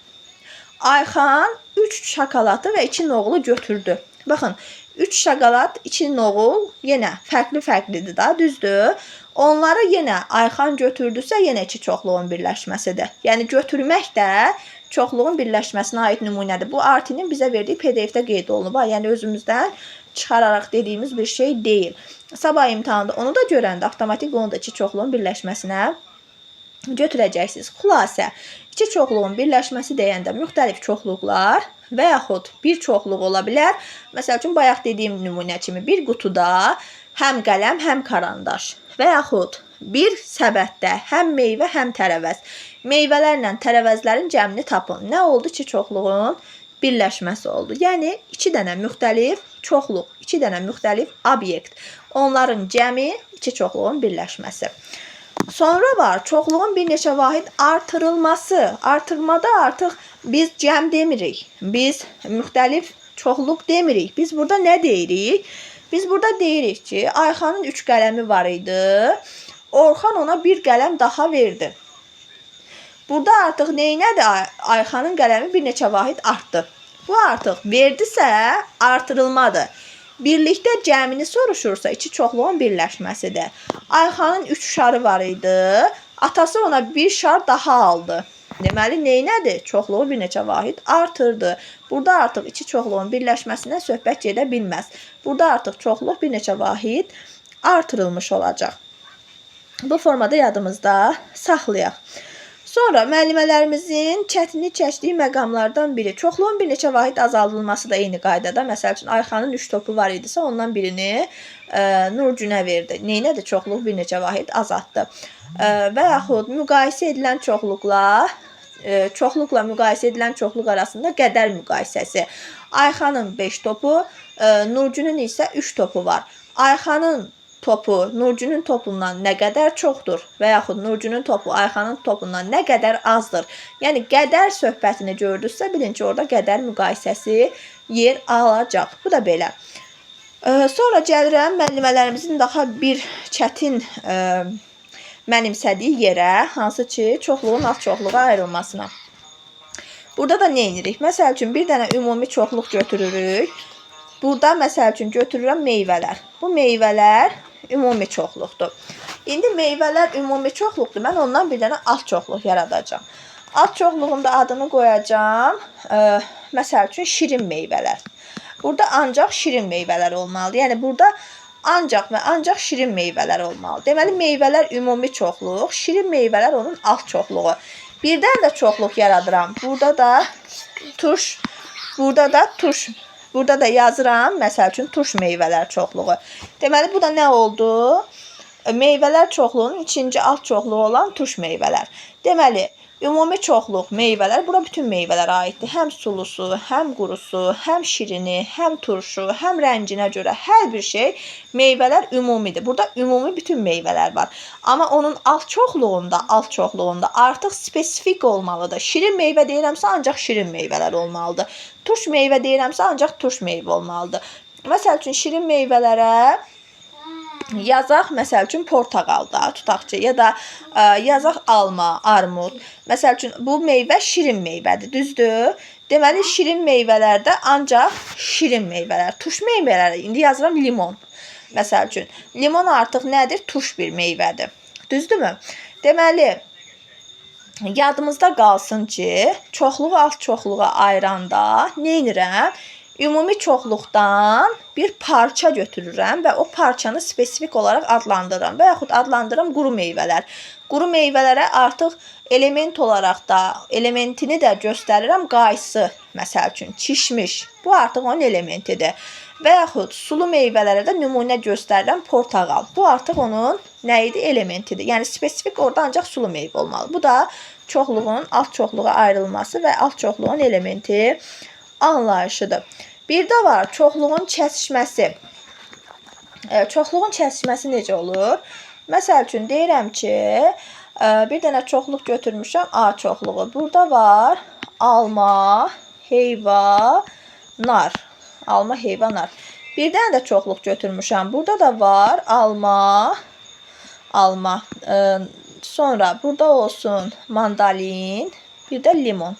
Ayxan 3 şokoladı və 2 noğulu götürdü. Baxın, 3 şokolad, 2 noğul yenə fərqli-fərqlidir da, düzdür? Onları yenə Ayxan götürdüsə, yenə iki çoxluğun birləşməsidir. Yəni götürmək də çoxluğun birləşməsinə aid nümunədir. Bu Artinin bizə verdiyi PDF-də qeyd olunub. Yəni özümüzdən çıxararaq dediyimiz bir şey deyil. Sabah imtahanda onu da görəndə avtomatik onu da iki çoxluğun birləşməsinə götürəcəksiniz. Xülasə, iki çoxluğun birləşməsi deyəndə müxtəlif çoxluqlar və yaxud bir çoxluq ola bilər. Məsəl üçün, bayaq dediyim nümunə kimi bir qutuda həm qələm, həm karandaş və yaxud bir səbətdə həm meyvə, həm tərəvəz. Meyvələrlə tərəvəzlərin cəmini tapın. Nə oldu ki, çoxluğun birləşməsi oldu. Yəni, iki dənə müxtəlif çoxluq, iki dənə müxtəlif obyekt. Onların cəmi iki çoxluğun birləşməsi. Sonra var, çoxluğun bir neçə vahid artırılması. Artırmada artıq biz cəm demirik. Biz müxtəlif çoxluq demirik. Biz burada nə deyirik? Biz burada deyirik ki, Ayxanın 3 qələmi var idi. Orxan ona bir qələm daha verdi. Burada artıq neynədir? Ayxanın qələmi bir neçə vahid artdı. Bu artıq verdisə artırılmadır. Birlikdə cəmini soruşursa iki çoxluğun birləşməsidir. Ayxanın 3 şarı var idi. Atası ona bir şar daha aldı. Deməli, neynədir? Çoxluğu bir neçə vahid artırdı. Burada artıq iki çoxluğun birləşməsindən söhbət gedə bilməz. Burada artıq çoxluq bir neçə vahid artırılmış olacaq. Bu formada yadımızda saxlayaq. Sonra müəllimələrimizin çətinlik çəkdiyi məqamlardan biri. Çoxluğun bir neçə vahid azaldılması da eyni qaydada. Məsəl üçün, Ayxanın 3 topu var idisə, ondan birini Nurgünə verdi. Neynədir? Çoxluq bir neçə vahid azaltdı. Və yaxud müqayisə edilən çoxluqla müqayisə edilən çoxluq arasında qədər müqayisəsi. Ayxanın 5 topu, Nurgünün isə 3 topu var. Ayxanın topu Nurgünün topundan nə qədər çoxdur və yaxud Nurgünün topu Ayxanın topundan nə qədər azdır. Yəni, qədər söhbətini gördünüzsə, bilin ki, orada qədər müqayisəsi yer alacaq. Bu da belə. Sonra gəlirəm müəllimələrimizin daha bir çətin mənimsədiyi yerə, hansı ki, çoxluğun alt çoxluğa ayrılmasına. Burada da nə edirik? Məsəl üçün, bir dənə ümumi çoxluq götürürük. Burada, məsəl üçün, götürürəm meyvələr. Bu meyvələr ümumi çoxluqdur. İndi meyvələr ümumi çoxluqdur. Mən ondan bir dənə alt çoxluq yaradacağam. Alt çoxluğunda adını qoyacağam. Məsəl üçün, şirin meyvələr. Burada ancaq şirin meyvələr olmalıdır. Yəni, burada ancaq və ancaq şirin meyvələr olmalıdır. Deməli, meyvələr ümumi çoxluq, şirin meyvələr onun alt çoxluğu. Birdən də çoxluq yaradıram. Burada da turş, burada da turş. Burada da yazıram, məsəl üçün, turş meyvələr çoxluğu. Deməli, bu da nə oldu? Meyvələr çoxluğunun ikinci alt çoxluğu olan turş meyvələr. Deməli, ümumi çoxluq meyvələr, bura bütün meyvələrə aiddir. Həm sulusu, həm qurusu, həm şirini, həm turşu, həm rənginə görə hər bir şey meyvələr ümumidir. Burada ümumi bütün meyvələr var. Amma onun alt çoxluğunda artıq spesifik olmalıdır. Şirin meyvə deyirəmsə, ancaq şirin meyvələr olmalıdır. Turş meyvə deyirəmsə, ancaq turş meyvə olmalıdır. Məsəl üçün, şirin meyvələrə yazaq, məsəl üçün, portağal da, tutaq ki, ya da yazaq alma, armud. Məsəl üçün, bu meyvə şirin meyvədir, düzdür? Deməli, şirin meyvələrdə ancaq şirin meyvələr. Turş meyvələri, indi yazıram limon. Məsəl üçün, limon artıq nədir? Turş bir meyvədir. Düzdürmü? Deməli, yadımızda qalsın ki, çoxluğu alt çoxluğa ayıranda nə edirəm? Ümumi çoxluqdan bir parça götürürəm və o parçanı spesifik olaraq adlandırıram və yaxud adlandırıram quru meyvələr. Quru meyvələrə artıq element olaraq da, elementini də göstərirəm qaysı, məsəl üçün, kişmiş. Bu artıq onun elementidir. Və yaxud sulu meyvələrə də nümunə göstərirəm portağal. Bu artıq onun nə idi? Elementidir. Yəni, spesifik orada ancaq sulu meyvə olmalı. Bu da çoxluğun alt çoxluğa ayrılması və alt çoxluğun elementi anlayışıdır. Bir də var çoxluğun kəsişməsi. Çoxluğun kəsişməsi necə olur? Məsəl üçün deyirəm ki, bir dənə çoxluq götürmüşəm, A çoxluğu. Burada var alma, heyvanar. Alma, heyvanar. Bir dənə də çoxluq götürmüşəm. Burada da var alma, alma. Sonra burada olsun mandalin, bir də limon.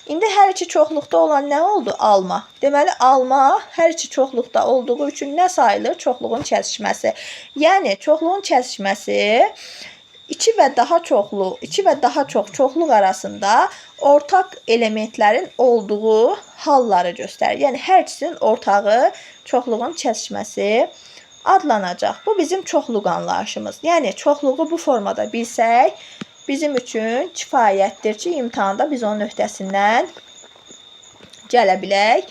İndi hər iki çoxluqda olan nə oldu? Alma. Deməli, alma hər iki çoxluqda olduğu üçün nə sayılır? Çoxluğun kəsişməsi. Yəni, çoxluğun kəsişməsi iki və daha çox çoxluq arasında ortaq elementlərin olduğu halları göstərir. Yəni, hər ikisinin ortağı çoxluğun kəsişməsi adlanacaq. Bu bizim çoxluq anlayışımız. Yəni, çoxluğu bu formada bilsək, bizim üçün kifayətdir ki, imtahanda biz onun öhdəsindən gələ bilək.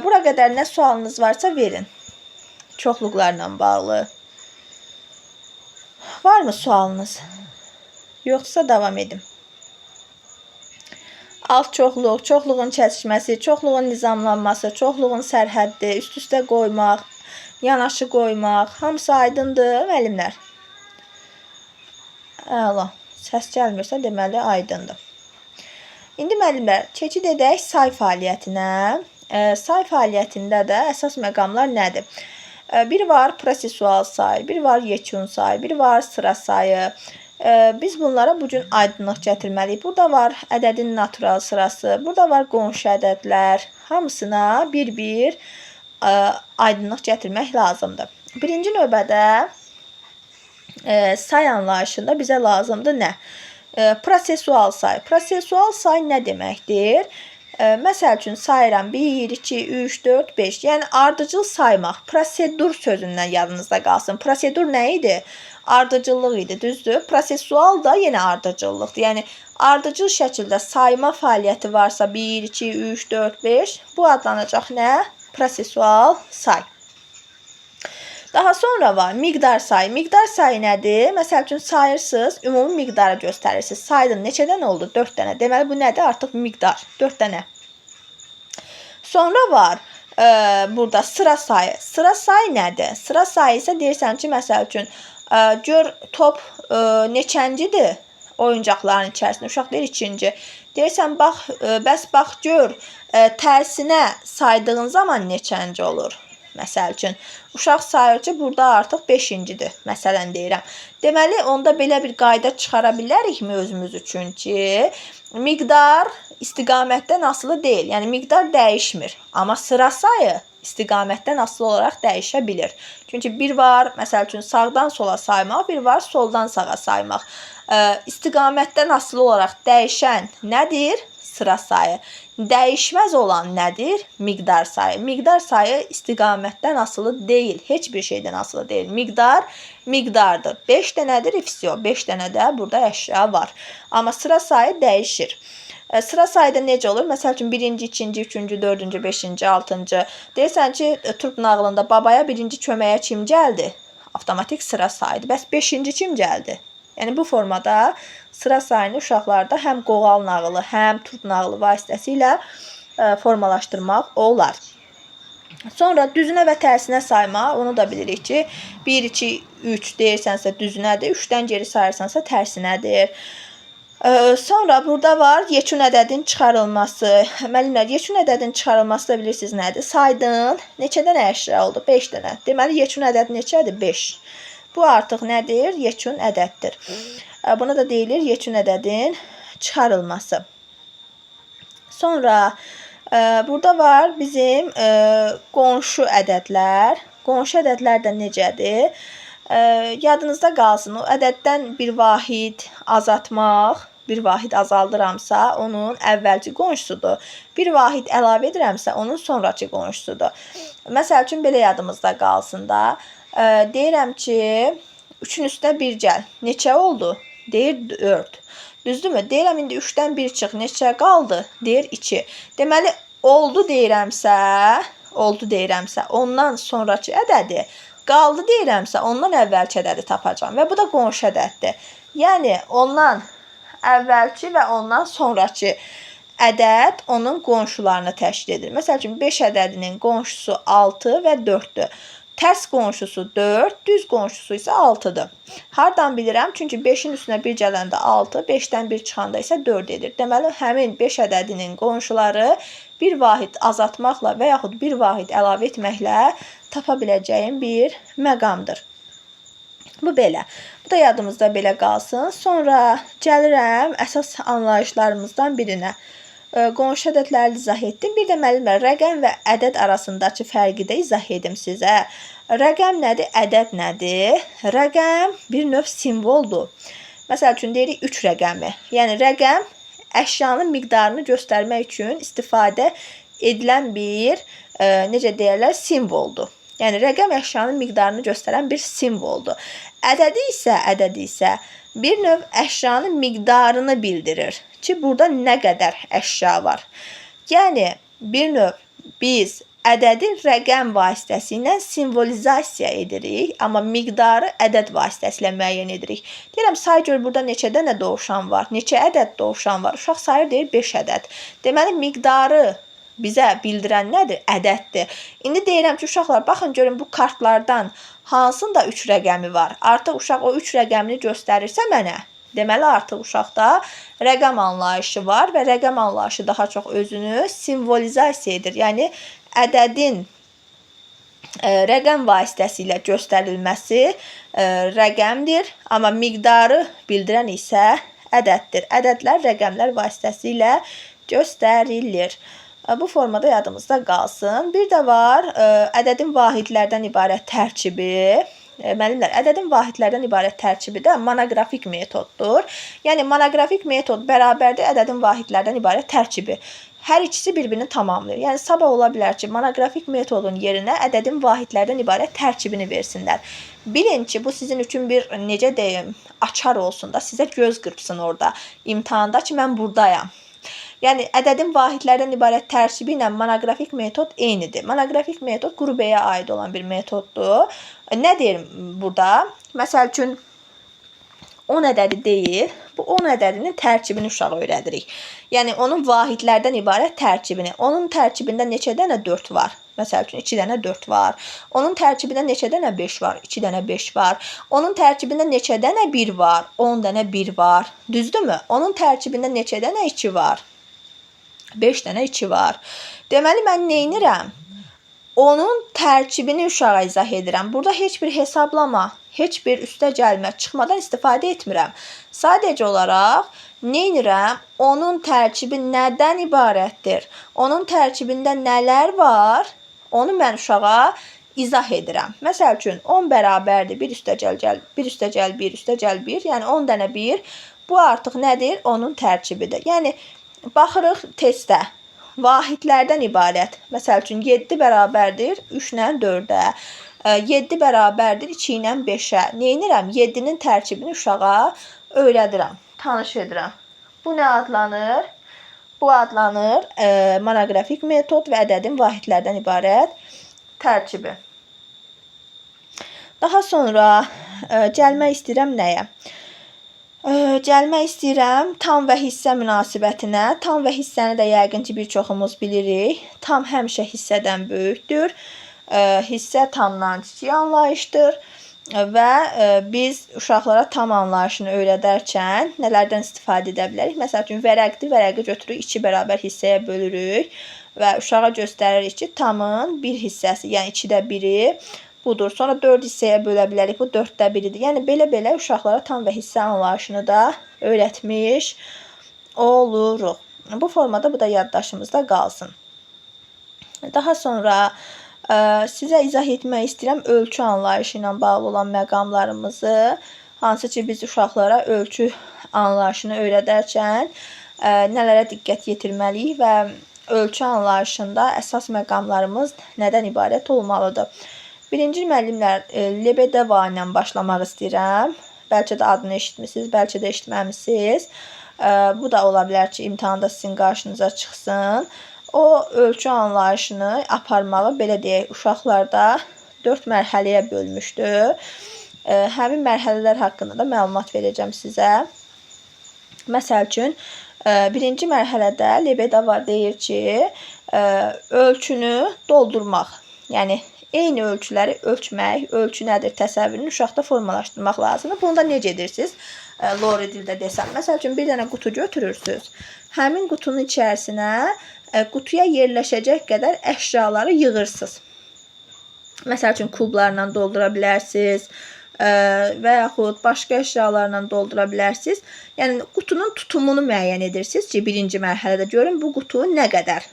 Bura qədər nə sualınız varsa verin. Çoxluqlarla bağlı. Varmı sualınız? Yoxsa davam edim. Alt çoxluq, çoxluğun kəsişməsi, çoxluğun nizamlanması, çoxluğun sərhəddi, üst-üstə qoymaq, yanaşı qoymaq, hamısı aydındır, müəllimlər. Əla. Səs gəlmirsə, deməli, aydındır. İndi müəllimlər, keçid edək say fəaliyyətinə. Say fəaliyyətində də əsas məqamlar nədir? Bir var prosesual say, bir var yekun say, bir var sıra sayı. Biz bunlara bugün aydınlıq gətirməliyik. Burada var ədədin natural sırası, burada var qonşu ədədlər. Hamısına bir-bir aydınlıq gətirmək lazımdır. Birinci növbədə say anlayışında bizə lazımdır nə? Prosesual say. Prosesual say nə deməkdir? Məsəl üçün sayıram 1, 2, 3, 4, 5. Yəni ardıcıl saymaq. Prosedur sözündən yadınızda qalsın. Prosedur nə idi? Ardıcıllıq idi, düzdür? Prosesual da yenə ardıcıllıqdır. Yəni ardıcıl şəkildə sayma fəaliyyəti varsa 1, 2, 3, 4, 5 bu adlanacaq nə? Prosesual say. Daha sonra var miqdar sayı. Miqdar sayı nədir? Məsəl üçün sayırsınız, ümumi miqdarı göstərirsiniz. Saydın neçədən oldu? 4 dənə. Deməli, bu nədir? Artıq miqdar. 4 dənə. Sonra var burada sıra sayı. Sıra sayı nədir? Sıra sayı isə deyirsən ki, məsəl üçün, gör top neçəncidir oyuncaqların içərisində? Uşaq deyir 2-ci. Deyirsən, bəs bax gör, tərsinə saydığın zaman neçənci olur? Məsəl üçün, uşaq sayır ki, burada artıq 5-cidir, məsələn deyirəm. Deməli, onda belə bir qayda çıxara bilərikmi özümüz üçün ki, miqdar istiqamətdən asılı deyil. Yəni, miqdar dəyişmir. Amma sıra sayı istiqamətdən asılı olaraq dəyişə bilir. Çünki bir var, məsəl üçün, sağdan sola saymaq, bir var soldan sağa saymaq. İstiqamətdən asılı olaraq dəyişən nədir? Sıra sayı. Dəyişməz olan nədir? Miqdar sayı. Miqdar sayı istiqamətdən asılı deyil. Heç bir şeydən asılı deyil. Miqdar, miqdardır. 5 dənədir, ifsiyo. 5 dənə də burada əşya var. Amma sıra sayı dəyişir. Sıra sayıda necə olur? Məsəl üçün, 1-ci, 2-ci, 3-cü, 4-cü, 5-ci, 6-cı. Deyirsən ki, turp nağılında babaya 1-ci köməyə kim gəldi? Avtomatik sıra sayıdır. Bəs 5-ci kim gəldi? Yəni, bu formada sıra sayını uşaqlarda həm qoğal nağılı, həm turp nağılı vasitəsilə formalaşdırmaq olar. Sonra düzünə və tərsinə saymaq, onu da bilirik ki, 1, 2, 3 deyirsənsə düzünədir, 3-dən geri sayırsansa tərsinədir. Sonra burada var yekun ədədin çıxarılması. Müəllimlər, yekun ədədin çıxarılması da bilirsiniz nədir? Saydın, neçə dənə əşya oldu? 5 dənə. Deməli, yekun ədəd neçədir? 5. Bu artıq nədir? Yekun ədəddir. Buna da deyilir yekun ədədin çıxarılması. Sonra burada var bizim qonşu ədədlər. Qonşu ədədlər də necədir? Yadınızda qalsın, o ədəddən bir vahid azaltmaq, bir vahid azaldıramsa, onun əvvəlki qonşusudur. Bir vahid əlavə edirəmsə, onun sonraki qonşusudur. Məsəl üçün, belə yadımızda qalsın da. Deyirəm ki, 3-ün üstünə 1 gəl. Neçə oldu? Deyir 4. Düzdürmü? Deyirəm, indi 3-dən 1 çıx. Neçə qaldı? Deyir 2. Deməli, oldu deyirəmsə, ondan sonraki ədədi, qaldı deyirəmsə, ondan əvvəlki ədədi tapacam. Və bu da qonşu ədəddir. Yəni, ondan əvvəlki və ondan sonraki ədəd onun qonşularını təşkil edir. Məsəl üçün 5 ədədinin qonşusu 6 və 4-dür. Tərs qonşusu 4, düz qonşusu isə 6-dır. Hardan bilirəm? Çünki 5-in üstünə 1 gələndə 6, 5-dən 1 çıxanda isə 4 edir. Deməli, həmin 5 ədədinin qonşuları bir vahid azaltmaqla və yaxud bir vahid əlavə etməklə tapa biləcəyim bir məqamdır. Bu belə. Bu da yadımızda belə qalsın. Sonra gəlirəm əsas anlayışlarımızdan birinə. Qonşu ədədləri izah etdim. Bir də müəllimlər, rəqəm və ədəd arasındakı fərqi də izah edim sizə. Rəqəm nədir? Ədəd nədir? Rəqəm bir növ simvoldur. Məsəl üçün deyirik 3 rəqəmi. Yəni rəqəm əşyanın miqdarını göstərmək üçün istifadə edilən bir, necə deyirlər, simvoldur. Yəni rəqəm əşyanın miqdarını göstərən bir simvoldur. Ədədi isə bir növ əşyanın miqdarını bildirir ki, burada nə qədər əşya var. Yəni bir növ biz ədədi rəqəm vasitəsilə simvolizasiya edirik, amma miqdarı ədəd vasitəsilə müəyyən edirik. Deyirəm, say gör burada neçə dənə dovşan var, neçə ədəd dovşan var. Uşaq sayır, deyir 5 ədəd. Deməli, miqdarı bizə bildirən nədir? Ədəddir. İndi deyirəm ki, uşaqlar, baxın görün bu kartlardan hansında 3 rəqəmi var? Artıq uşaq o 3 rəqəmini göstərirsə mənə, deməli artıq uşaqda rəqəm anlayışı var və rəqəm anlayışı daha çox özünü simvolizasiya edir. Yəni ədədin rəqəm vasitəsilə göstərilməsi rəqəmdir, amma miqdarı bildirən isə ədəddir. Ədədlər rəqəmlər vasitəsilə göstərilir. Bu formada yadımızda qalsın. Bir də var ədədin vahidlərdən ibarət tərkibi. Müəllimlər, ədədin vahidlərdən ibarət tərkibi də monoqrafik metoddur. Yəni monoqrafik metod bərabərdir ədədin vahidlərdən ibarət tərkibi. Hər ikisi bir-birini tamamlayır. Yəni sabah ola bilər ki, monoqrafik metodun yerinə ədədin vahidlərdən ibarət tərkibini versinlər. Bilin ki, bu sizin üçün bir, necə deyim, açar olsun da, sizə göz qırpsın orada imtahanda ki, mən buradayam. Yəni ədədin vahidlərdən ibarət tərkibi ilə monoqrafik metod eynidir. Monoqrafik metod qrubeyə aid olan bir metoddur. Nə deyim burada? Məsəl üçün 10 ədədi deyil, bu 10 ədədinin tərkibini uşağa öyrədirik. Yəni onun vahidlərdən ibarət tərkibini. Onun tərkibində neçə dənə 4 var? Məsəl üçün 2 dənə 4 var. Onun tərkibində neçə dənə 5 var? 2 dənə 5 var. Onun tərkibində neçə dənə 1 var? 10 dənə 1 var. Düzdürmü? Onun tərkibində neçə dənə 2 var? 5 dənə 2 var. Deməli, mən neynirəm? Onun tərkibini uşağa izah edirəm. Burada heç bir hesablama, heç bir üstə gəlmə, çıxmadan istifadə etmirəm. Sadəcə olaraq neynirəm? Onun tərkibi nədən ibarətdir? Onun tərkibində nələr var? Onu mən uşağa izah edirəm. Məsəl üçün 10 bərabərdir 1 üstə gəl 1 üstə gəl 1 üstə gəl 1. Yəni 10 dənə 1. Bu artıq nədir? Onun tərkibidir. Yəni baxırıq testə. Vahidlərdən ibarət. Məsəl üçün 7 bərabərdir 3 ilə 4-ə. 7 bərabərdir 2 ilə 5-ə. Neynirəm? 7-nin tərkibini uşağa öyrədirəm, tanış edirəm. Bu nə adlanır? Bu adlanır monoqrafik metod və ədədin vahidlərdən ibarət tərkibi. Daha sonra gəlmək istəyirəm nəyə? Gəlmək istəyirəm tam və hissə münasibətinə. Tam və hissəni də yəqin ki, bir çoxumuz bilirik. Tam həmişə hissədən böyükdür. Hissə tamdan kiçik anlayışdır. Və biz uşaqlara tam anlayışını öyrədərkən nələrdən istifadə edə bilərik? Məsəl üçün, vərəqdir, vərəqi götürürük, 2 bərabər hissəyə bölürük və uşağa göstəririk ki, tamın bir hissəsi, yəni 2də 1-i budur. Sonra 4 hissəyə bölə bilərik. Bu 4də 1-idir. Yəni belə-belə uşaqlara tam və hissə anlayışını da öyrətmiş oluruq. Bu formada bu da yaddaşımızda qalsın. Daha sonra sizə izah etmək istəyirəm ölçü anlayışı ilə bağlı olan məqamlarımızı. Hansı ki, biz uşaqlara ölçü anlayışını öyrədərkən nələrə diqqət yetirməliyik və ölçü anlayışında əsas məqamlarımız nədən ibarət olmalıdır? Birinci müəllimlər, Lebedeva ilə başlamaq istəyirəm. Bəlkə də adını eşitmişsiniz, bəlkə də eşitməmişsiniz. Bu da ola bilər ki, imtahanda sizin qarşınıza çıxsın. O ölçü anlayışını aparmağı, belə deyək, uşaqlarda 4 mərhələyə bölmüşdü. Həmin mərhələlər haqqında da məlumat verəcəm sizə. Məsəl üçün, birinci mərhələdə Lebedeva deyir ki, ölçünü doldurmaq, yəni eyni ölçüləri ölçmək, ölçü nədir təsəvvürünü uşaqda formalaşdırmaq lazımdır. Bunu da necə edirsiniz? Lori dildə desəm. Məsəl üçün, bir dənə qutu götürürsünüz. Həmin qutunun içərisinə qutuya yerləşəcək qədər əşyaları yığırsınız. Məsəl üçün, kublarla doldura bilərsiniz və yaxud başqa əşyalarla doldura bilərsiniz. Yəni, qutunun tutumunu müəyyən edirsiniz ki, birinci mərhələdə görün bu qutu nə qədər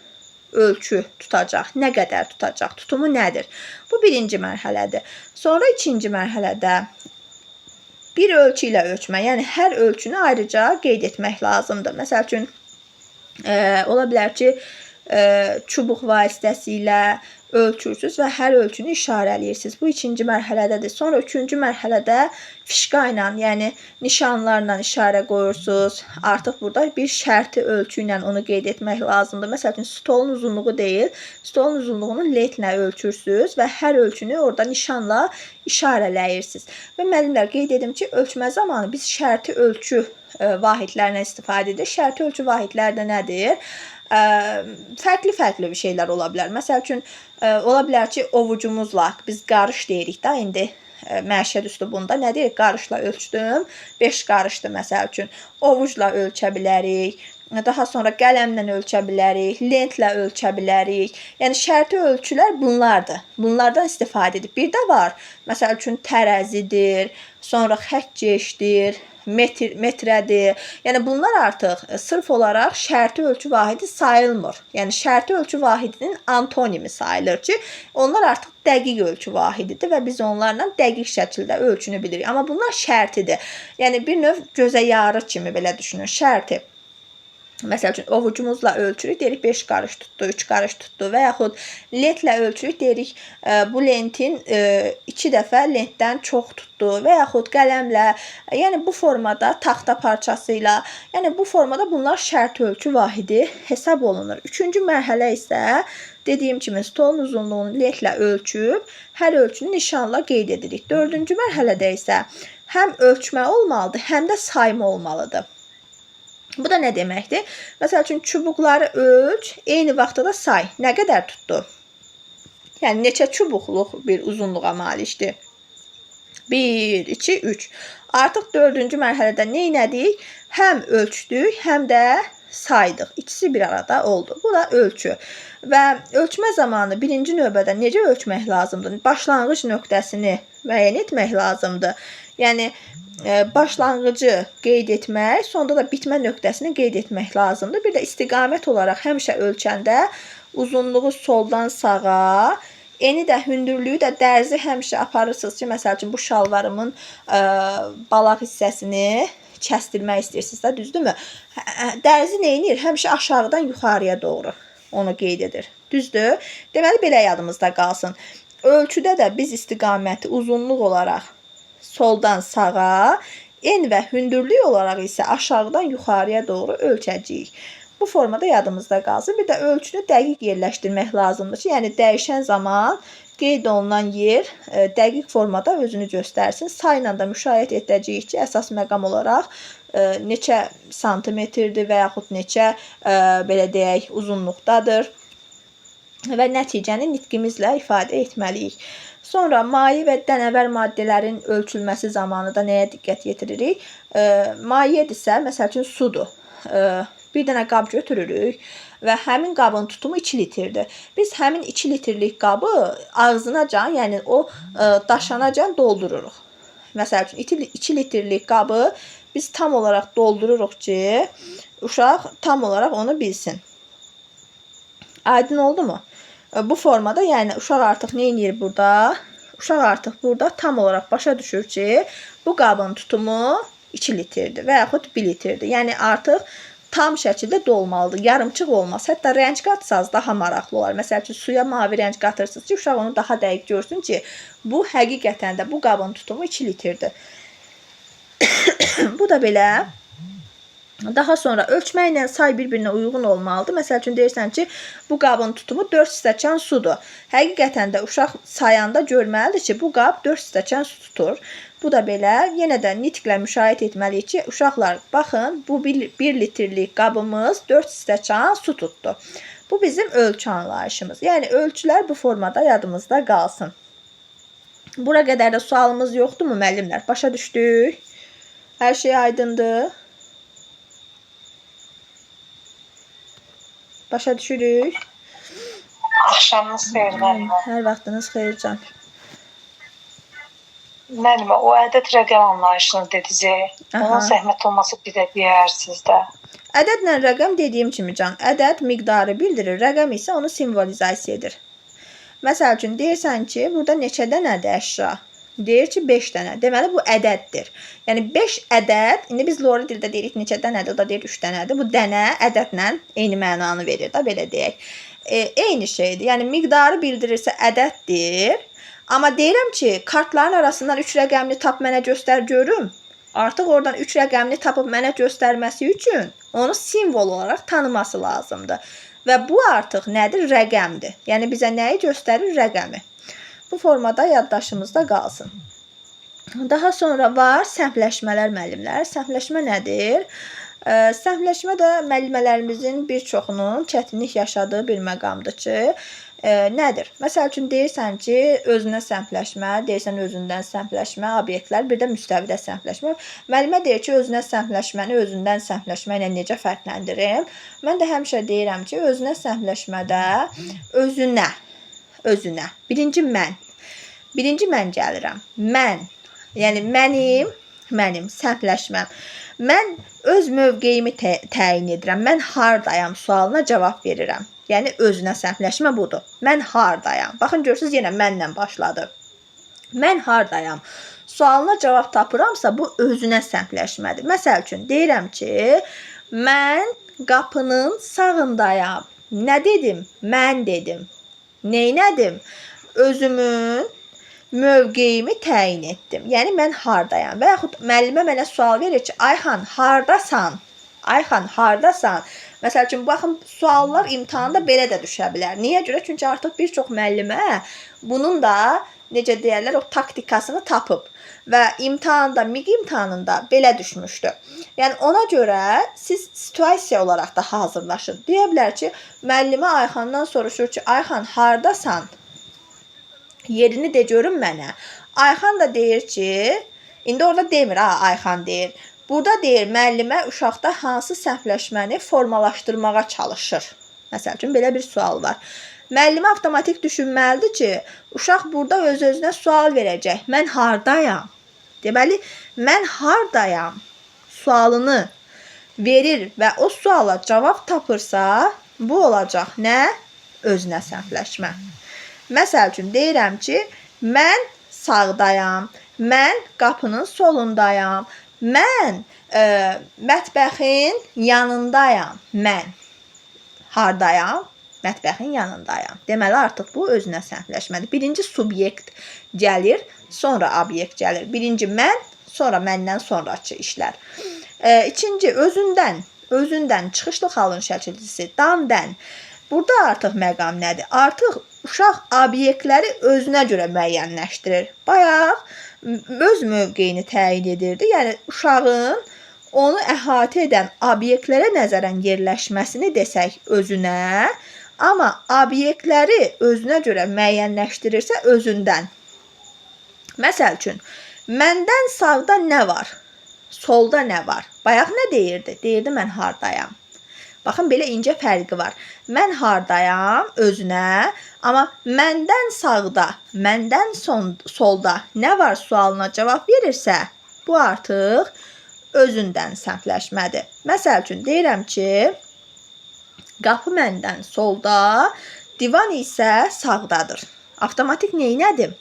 ölçü tutacaq, nə qədər tutacaq, tutumu nədir? Bu birinci mərhələdir. Sonra ikinci mərhələdə bir ölçü ilə ölçmə, yəni hər ölçünü ayrıca qeyd etmək lazımdır. Məsəl üçün, ola bilər ki, çubuq vasitəsilə ölçürsünüz və hər ölçünü işarələyirsiniz. Bu ikinci mərhələdədir. Sonra üçüncü mərhələdə fişqa ilə, yəni nişanlarla işarə qoyursunuz. Artıq burada bir şərti ölçü ilə onu qeyd etmək lazımdır. Məsəl üçün, stolun uzunluğu deyil, stolun uzunluğunu lentlə ölçürsünüz və hər ölçünü orada nişanla işarələyirsiniz. Və müəllimlər, qeyd edim ki, ölçmə zamanı biz şərti ölçü vahidlərindən istifadə edirik. Şərti ölçü vahidləri də nədir? Fərqli bir şeylər ola bilər. Məsəl üçün, ola bilər ki, ovucumuzla, biz qarış deyirik da indi məişət üslubunda, nə deyirik? Qarışla ölçdüm, 5 qarışdır məsəl üçün. Ovucla ölçə bilərik, daha sonra qələmlə ölçə bilərik, lentlə ölçə bilərik. Yəni, şərti ölçülər bunlardır. Bunlardan istifadə edib. Bir də var, məsəl üçün, tərəzidir, sonra xəttkeşdir, metrədir. Yəni, bunlar artıq sırf olaraq şərti ölçü vahidi sayılmır. Yəni, şərti ölçü vahidinin antonimi sayılır ki, onlar artıq dəqiq ölçü vahididir və biz onlarla dəqiq şəkildə ölçünü bilirik. Amma bunlar şərtidir. Yəni, bir növ gözə yarı kimi belə düşünün, şərti. Məsəl üçün, ovucumuzla ölçürük, deyirik 5 qarış tutdu, 3 qarış tutdu və yaxud lentlə ölçürük, deyirik bu lentin 2 dəfə lentdən çox tutdu və yaxud qələmlə, yəni bu formada taxta parçası ilə, yəni bu formada bunlar şərti ölçü vahidi hesab olunur. Üçüncü mərhələ isə dediyim kimi stolun uzunluğunu lentlə ölçüb, hər ölçünü nişanla qeyd edirik. Dördüncü mərhələdə isə həm ölçmə olmalıdır, həm də sayma olmalıdır. Bu da nə deməkdir? Məsəl üçün, çubuqları ölç, eyni vaxtda da say. Nə qədər tutdu? Yəni, neçə çubuqluq bir uzunluğa malikdir? 1, 2, 3. Artıq dördüncü mərhələdə nə etdik? Həm ölçdük, həm də saydıq. İkisi bir arada oldu. Bu da ölçü. Və ölçmə zamanı birinci növbədə necə ölçmək lazımdır? Başlanğıc nöqtəsini müəyyən etmək lazımdır. Yəni, başlanğıcı qeyd etmək, sonda da bitmə nöqtəsini qeyd etmək lazımdır. Bir də istiqamət olaraq həmişə ölçəndə uzunluğu soldan sağa, eni də, hündürlüyü də dərzi həmişə aparırsınız ki, məsəl üçün, bu şalvarımın balaq hissəsini kəsdirmək istəyirsiniz də, düzdürmü? Dərzi nə edir? Həmişə aşağıdan yuxarıya doğru onu qeyd edir. Düzdür? Deməli, belə yadımızda qalsın. Ölçüdə də biz istiqaməti uzunluq olaraq soldan sağa, en və hündürlük olaraq isə aşağıdan yuxarıya doğru ölçəcəyik. Bu formada yadımızda qalsın. Bir də ölçünü dəqiq yerləşdirmək lazımdır ki, yəni dəyişən zaman qeyd olunan yer dəqiq formada özünü göstərsin. Sayla da müşahidə edəcəyik ki, əsas məqam olaraq neçə santimetrdir və yaxud neçə, belə deyək, uzunluqdadır və nəticəni nitqimizlə ifadə etməliyik. Sonra maye və dənəvər maddələrin ölçülməsi zamanı da nəyə diqqət yetiririk? Mayedirsə, məsəl üçün, sudur. Bir dənə qab götürürük və həmin qabın tutumu 2 litrdir. Biz həmin 2 litrlik qabı ağzınacan, yəni o daşanacan doldururuq. Məsəl üçün, 2 litrlik qabı biz tam olaraq doldururuq ki, uşaq tam olaraq onu bilsin. Aydın oldu mu? Bu formada, yəni uşaq artıq nə edir burada? Uşaq artıq burada tam olaraq başa düşür ki, bu qabın tutumu 2 litrdir və yaxud 1 litrdir. Yəni artıq tam şəkildə dolmalıdır, yarımçıq olmaz. Hətta rəng qatsaz daha maraqlı olar. Məsəl üçün, suya mavi rəng qatırsınız ki, uşaq onu daha dəqiq görsün ki, bu həqiqətən də bu qabın tutumu 2 litrdir. Bu da belə. Daha sonra ölçməklə say bir-birinə uyğun olmalıdır. Məsəl üçün, deyirsən ki, bu qabın tutumu 4 stəkan sudur. Həqiqətən də uşaq sayanda görməlidir ki, bu qab 4 stəkan su tutur. Bu da belə. Yenə də nitqlə müşahidə etməliyik ki, uşaqlar baxın, bu 1 litrlik qabımız 4 stəkan su tutdu. Bu bizim ölçü anlayışımız. Yəni ölçülər bu formada yadımızda qalsın. Bura qədər də sualımız yoxdurmu müəllimlər? Başa düşdük. Hər şey aydındır. Başa düşürük. Axşamınız xeyir müəllimə. Hər vaxtınız xeyircan. Müəllimə, o ədəd rəqəm anlayışını dediniz. Ona zəhmət olmasa bir də deyərsiniz də. Ədədlə rəqəm dediyim kimi can, ədəd miqdarı bildirir, rəqəm isə onu simvolizasiya edir. Məsəl üçün, deyirsən ki, burada neçə dənədir əşya? Deyir ki, 5 dənə. Deməli, bu ədəddir. Yəni, 5 ədəd, indi biz lori dildə deyirik neçə dənədir, o da deyir 3 dənədir. Bu dənə ədədlə eyni mənanı verir da, belə deyək. Eyni şeydir. Yəni, miqdarı bildirirsə ədəddir. Amma deyirəm ki, kartların arasından 3 rəqəmini tap mənə göstər görüm. Artıq oradan 3 rəqəmini tapıb mənə göstərməsi üçün onu simvol olaraq tanıması lazımdır. Və bu artıq nədir? Rəqəmdir. Yəni, bizə nəyi göstərir? Rəqəmi. Bu formada yaddaşımızda qalsın. Daha sonra var səhvləşmələr müəllimlər. Səhvləşmə nədir? Səhvləşmə də müəllimələrimizin bir çoxunun çətinlik yaşadığı bir məqamdır ki, nədir? Məsəl üçün deyirsən ki, özünə səhvləşmə, deyirsən özündən səhvləşmə, obyektlər, bir də müstəvidə səhvləşmə. Müəllimə deyir ki, özünə səhvləşməni özündən səhvləşmə ilə necə fərqləndirim? Mən də həmişə deyirəm ki, özünə səhvləşmədə özünə. Birinci mən gəlirəm. Mən, yəni mənim səhvləşməm. Mən öz mövqeyimi təyin edirəm. Mən hardayam sualına cavab verirəm. Yəni özünə səhvləşmə budur. Mən hardayam. Baxın görürsünüz yenə mənlə başladı. Mən hardayam. Sualına cavab tapıramsa bu özünə səhvləşmədir. Məsəl üçün deyirəm ki, mən qapının sağındayam. Nə dedim? Mən dedim. Neynədim? Özümün mövqeyimi təyin etdim. Yəni, mən hardayam. Və yaxud müəllimə mənə sual verir ki, Ayxan, hardasan? Ayxan, hardasan? Məsəl üçün, baxın, suallar imtahanda belə də düşə bilər. Niyə görə? Çünki artıq bir çox müəllimə bunun da, necə deyərlər, o taktikasını tapıb. Və imtahanda, MİQ imtahanında belə düşmüşdü. Yəni, ona görə siz situasiya olaraq da hazırlaşın. Deyə bilər ki, müəllimə Ayxandan soruşur ki, Ayxan, hardasan? Yerini de görün mənə. Ayxan da deyir ki, indi orada demir, Ayxan deyir. Burada deyir, müəllimə uşaqda hansı səhvləşməni formalaşdırmağa çalışır. Məsəl üçün, belə bir sual var. Müəllimə avtomatik düşünməlidir ki, uşaq burada öz-özünə sual verəcək. Mən hardayam? Deməli, mən hardayam sualını verir və o suala cavab tapırsa, bu olacaq nə? Özünə səhvləşmə. Məsəl üçün, deyirəm ki, mən sağdayam, mən qapının solundayam, mən mətbəxin yanındayam, mən hardayam? Mətbəxin yanındayam. Deməli, artıq bu özünə səhvləşmədir. Birinci subyekt gəlir, sonra obyekt gəlir. Birinci mən, sonra məndən sonraki işlər. İkinci, özündən çıxışlı halın şəkilcisi, damdən. Burada artıq məqam nədir? Artıq uşaq obyektləri özünə görə müəyyənləşdirir. Bayaq öz mövqeyini təyin edirdi. Yəni, uşağın onu əhatə edən obyektlərə nəzərən yerləşməsini desək özünə, amma obyektləri özünə görə müəyyənləşdirirsə özündən. Məsəl üçün, məndən sağda nə var? Solda nə var? Bayaq nə deyirdi? Deyirdi, mən hardayam. Baxın, belə incə fərqi var. Mən hardayam özünə, amma məndən sağda, məndən solda nə var sualına cavab verirsə, bu artıq özündən səhvləşmədir. Məsəl üçün, deyirəm ki, qapı məndən solda, divan isə sağdadır. Avtomatik neynədim?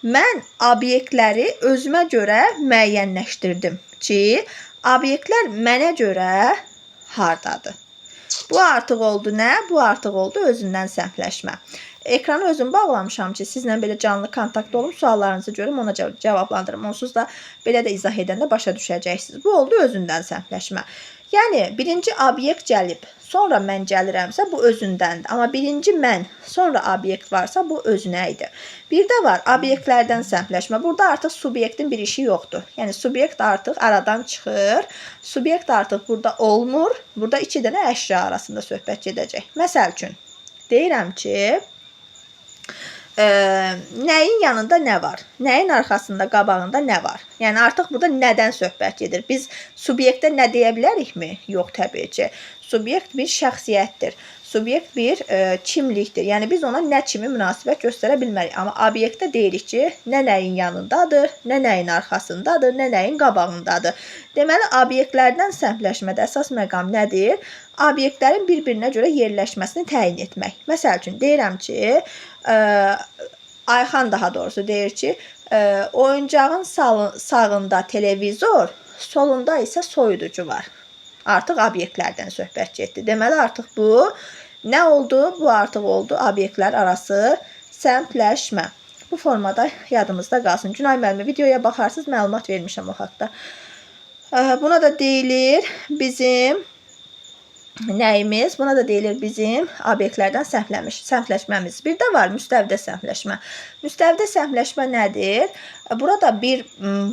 Mən obyektləri özümə görə müəyyənləşdirdim ki, obyektlər mənə görə hardadır. Bu artıq oldu nə? Bu artıq oldu özündən səhvləşmə. Ekranı özüm bağlamışam ki, sizlə belə canlı kontakt olum, suallarınızı görüm, ona cavablandırım. Onsuz da belə də izah edəndə başa düşəcəksiniz. Bu oldu özündən səhvləşmə. Yəni birinci obyekt gəlib, sonra mən gəlirəmsə bu özündəndir. Amma birinci mən, sonra obyekt varsa bu özünə idi. Bir də var obyektlərdən səmtləşmə. Burada artıq subyektin bir işi yoxdur. Yəni subyekt artıq aradan çıxır. Subyekt artıq burada olmur. Burada iki dənə əşya arasında söhbət gedəcək. Məsəl üçün deyirəm ki, nəyin yanında nə var? Nəyin arxasında, qabağında nə var? Yəni artıq burada nədən söhbət gedir? Biz subyektə nə deyə bilərikmi? Yox, təbii ki. Subyekt bir şəxsiyyətdir. Subyekt bir kimlikdir. Yəni biz ona nə kimi münasibət göstərə bilmərik. Amma obyektdə deyirik ki, nə nəyin yanındadır, nə nəyin arxasındadır, nə nəyin qabağındadır. Deməli, obyektlərdən səmtləşmədə əsas məqam nədir? Obyektlərin bir-birinə görə yerləşməsini təyin etmək. Məsəl üçün deyirəm ki, Ayxan daha doğrusu deyir ki, oyuncağın sağında televizor, solunda isə soyuducu var. Artıq obyektlərdən söhbət getdi. Deməli, artıq bu nə oldu? Bu artıq oldu obyektlər arası səmtləşmə. Bu formada yadımızda qalsın. Günay müəllimə videoya baxarsınız, məlumat vermişəm o haqda. Buna da deyilir bizim nəyimiz? Buna da deyilir bizim obyektlərdən səmtləşməmiz. Bir də var müstəvidə səmtləşmə. Müstəvidə səmtləşmə nədir? Burada bir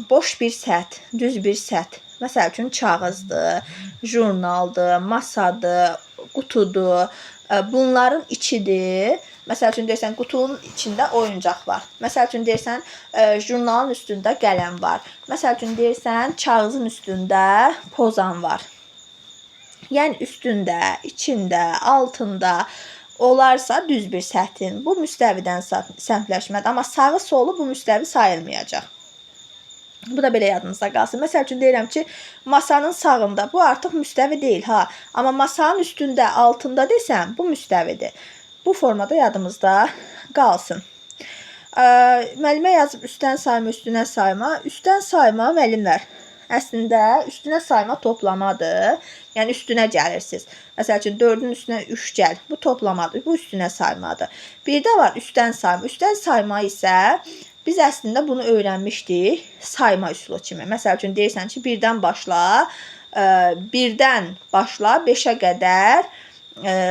boş bir səth, düz bir səth. Məsəl üçün kağızdır, jurnaldır, masadır, qutudur. Bunların içidir. Məsəl üçün deyirsən, qutunun içində oyuncaq var. Məsəl üçün deyirsən, jurnalın üstündə qələm var. Məsəl üçün deyirsən, kağızın üstündə pozan var. Yəni üstündə, içində, altında olarsa düz bir səthin. Bu müstəvidən səmtləşmədir. Amma sağı solu bu müstəvi sayılmayacaq. Bu da belə yadınızda qalsın. Məsəl üçün deyirəm ki, masanın sağında. Bu artıq müstəvi deyil, ha. Amma masanın üstündə, altında desəm, bu müstəvidir. Bu formada yadımızda qalsın. Müəllimə yazıb üstdən sayma, üstünə sayma. Üstdən sayma müəllimlər. Əslində üstünə sayma toplamadır. Yəni üstünə gəlirsiniz. Məsəl üçün 4-ün üstünə 3 gəl. Bu toplamadır. Bu üstünə saymadır. Bir də var üstdən sayma. Üstdən sayma isə biz əslində bunu öyrənmişdik sayma üsulu kimi. Məsəl üçün deyirsən ki, 1-dən başla, 5-ə qədər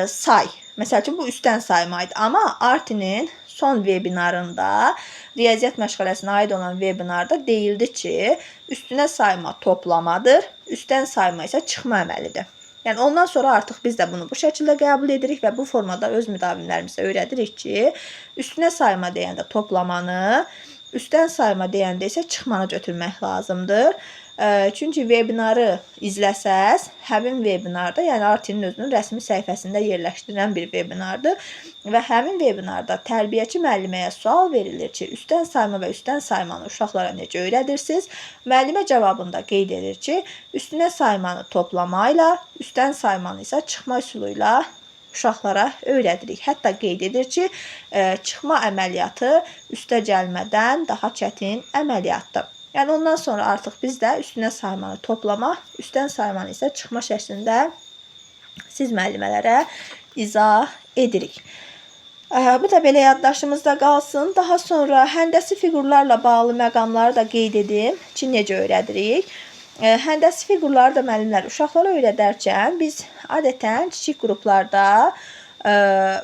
say. Məsəl üçün bu üstdən saymaydı. Amma Artinin son vebinarında, riyaziyyat məşğələsinə aid olan vebinarda deyildi ki, üstünə sayma toplamadır, üstdən sayma isə çıxma əməlidir. Yəni ondan sonra artıq biz də bunu bu şəkildə qəbul edirik və bu formada öz müdavimlərimizə öyrədirik ki, üstünə sayma deyəndə toplamanı, üstdən sayma deyəndə isə çıxmanı götürmək lazımdır. Çünki vebinarı izləsəz, həmin vebinarda, yəni Artinin özünün rəsmi səhifəsində yerləşdirilən bir vebinardır və həmin vebinarda tərbiyəçi müəlliməyə sual verilir ki, üstdən sayma və üstdən saymanı uşaqlara necə öyrədirsiniz? Müəllimə cavabında qeyd edir ki, üstünə saymanı toplamayla, üstdən saymanı isə çıxma üsulu ilə uşaqlara öyrədirik. Hətta qeyd edir ki, çıxma əməliyyatı üstə gəlmədən daha çətin əməliyyatdır. Yəni ondan sonra artıq biz də üstünə saymanı toplama, üstdən saymanı isə çıxma şəklində siz müəllimələrə izah edirik. Bu da belə yaddaşımızda qalsın. Daha sonra həndəsi fiqurlarla bağlı məqamları da qeyd edim ki, necə öyrədirik. Həndəsi fiqurları da müəllimlər uşaqlara öyrədərkən biz adətən kiçik qruplarda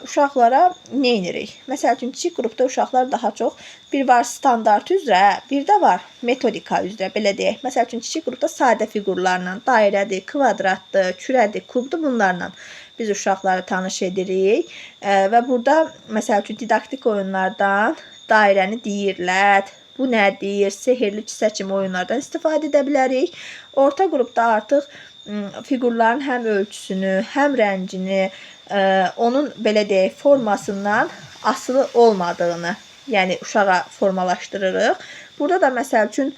uşaqlara nə edirik? Məsəl üçün, kiçik qrupda uşaqlar daha çox bir var standart üzrə, bir də var metodika üzrə, belə deyək. Məsəl üçün, kiçik qrupda sadə fiqurlarla, dairədir, kvadratdır, kürədir, kubdur, bunlarla biz uşaqları tanış edirik. Və burada, məsəl üçün, didaktik oyunlardan dairəni deyirlər, bu nədir, sehirli kisə kimi oyunlardan istifadə edə bilərik. Orta qrupda artıq fiqurların həm ölçüsünü, həm rəngini, onun belə deyək formasından asılı olmadığını, yəni uşağa formalaşdırırıq. Burada da məsəl üçün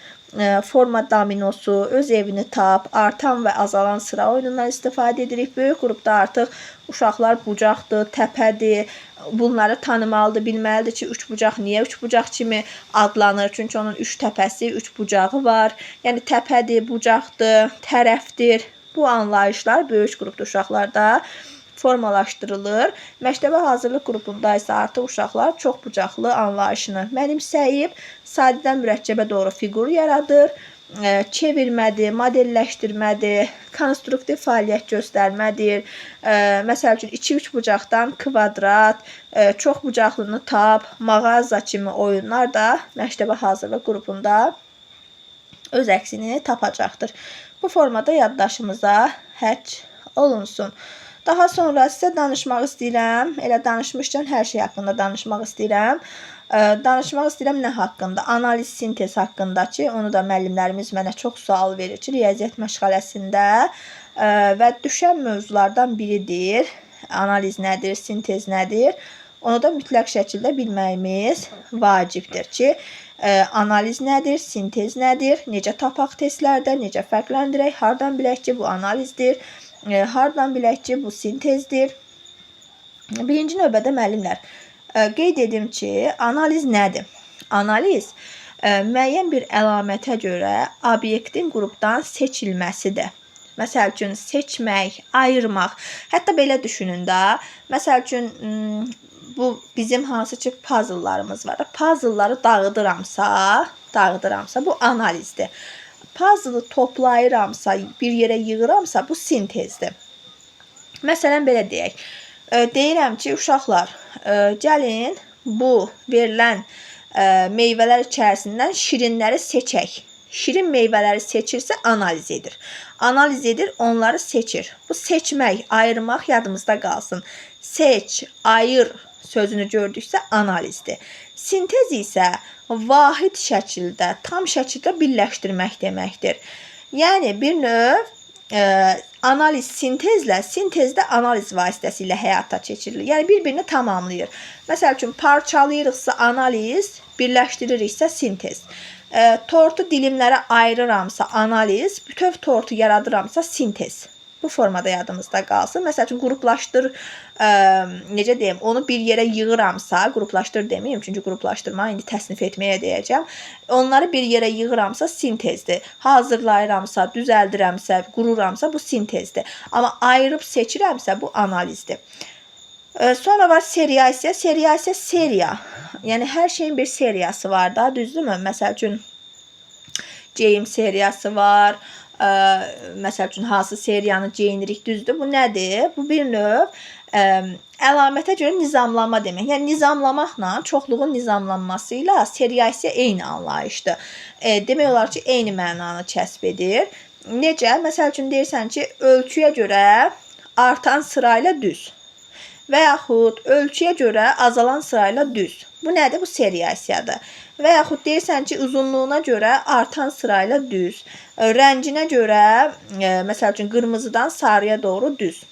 forma dominosu, öz evini tap, artan və azalan sıra oyunundan istifadə edirik. Böyük qrupda artıq uşaqlar bucaqdır, təpədir, bunları tanımalıdır, bilməlidir ki, üçbucaq niyə üçbucaq kimi adlanır? Çünki onun 3 təpəsi, 3 bucağı var. Yəni təpədir, bucaqdır, tərəfdir. Bu anlayışlar böyük qrupda uşaqlarda formalaşdırılır. Məktəbə hazırlıq qrupunda isə artıq uşaqlar çoxbucaqlı anlayışını mənimsəyib, sadədən mürəkkəbə doğru fiqur yaradır çevirmədir, modelləşdirmədir, konstruktiv fəaliyyət göstərmədir. Məsəl üçün 2-3 bucaqdan kvadrat, çox bucaqlını tap, mağaza kimi oyunlar da məktəbə hazırlıq qrupunda öz əksini tapacaqdır. Bu formada yaddaşımıza həcc olunsun. Daha sonra sizə danışmaq istəyirəm. Elə danışmışkən hər şey haqqında danışmaq istəyirəm. Danışmaq istəyirəm nə haqqında? Analiz, sintez haqqında ki, onu da müəllimlərimiz mənə çox sual verir ki, riyaziyyat məşğələsində və düşən mövzulardan biridir. Analiz nədir, sintez nədir? Onu da mütləq şəkildə bilməyimiz vacibdir ki, analiz nədir, sintez nədir, necə tapaq testlərdə, necə fərqləndirək, hardan bilək ki, bu analizdir, hardan bilək ki, bu sintezdir. Birinci növbədə müəllimlər, qeyd edim ki, analiz nədir? Analiz müəyyən bir əlamətə görə obyektin qrupdan seçilməsidir. Məsəl üçün, seçmək, ayırmaq, hətta belə düşünün də, məsəl üçün, bu bizim hansı ki puzzle'larımız var. Puzzle'ları dağıdıramsa bu analizdir. Puzzle'ı toplayıramsa, bir yerə yığıramsa bu sintezdir. Məsələn, belə deyək. Deyirəm ki, uşaqlar, gəlin bu verilən meyvələr içərisindən şirinləri seçək. Şirin meyvələri seçirsə analiz edir. Analiz edir, onları seçir. Bu seçmək, ayırmaq yadımızda qalsın. Seç, ayır sözünü gördüksə analizdir. Sintez isə vahid şəkildə, tam şəkildə birləşdirmək deməkdir. Yəni, bir növ analiz sintezlə, sintezdə analiz vasitəsilə həyata keçirilir. Yəni, bir-birini tamamlayır. Məsəl üçün, parçalayırıqsa analiz, birləşdiririksə sintez. Tortu dilimlərə ayırıramsa analiz, bütöv tortu yaradıramsa sintez. Bu formada yadımızda qalsın. Məsəl üçün, qruplaşdır, necə deyim, onu bir yerə yığıramsa, qruplaşdır deməyim, çünki qruplaşdırma indi təsnif etməyə deyəcəm. Onları bir yerə yığıramsa sintezdir. Hazırlayıramsa, düzəldirəmsə, qururamsa bu sintezdir. Amma ayırıb seçirəmsə bu analizdir. Sonra var seriyasiya. Seriyasiya seriya. Yəni, hər şeyin bir seriyası var da, düzdürmü? Məsəl üçün, geyim seriyası var. Məsəl üçün, hansı seriyanı geyinirik, düzdür? Bu nədir? Bu bir növ əlamətə görə nizamlama demək. Yəni, nizamlamaqla, çoxluğun nizamlanması ilə seriyasiya eyni anlayışdır. Demək olar ki, eyni mənanı kəsb edir. Necə? Məsəl üçün, deyirsən ki, ölçüyə görə artan sırayla düz. Və yaxud ölçüyə görə azalan sırayla düz. Bu nədir? Bu seriyasiyadır. Və yaxud deyirsən ki, uzunluğuna görə artan sırayla düz. Rənginə görə, məsəl üçün, qırmızıdan sarıya doğru düz.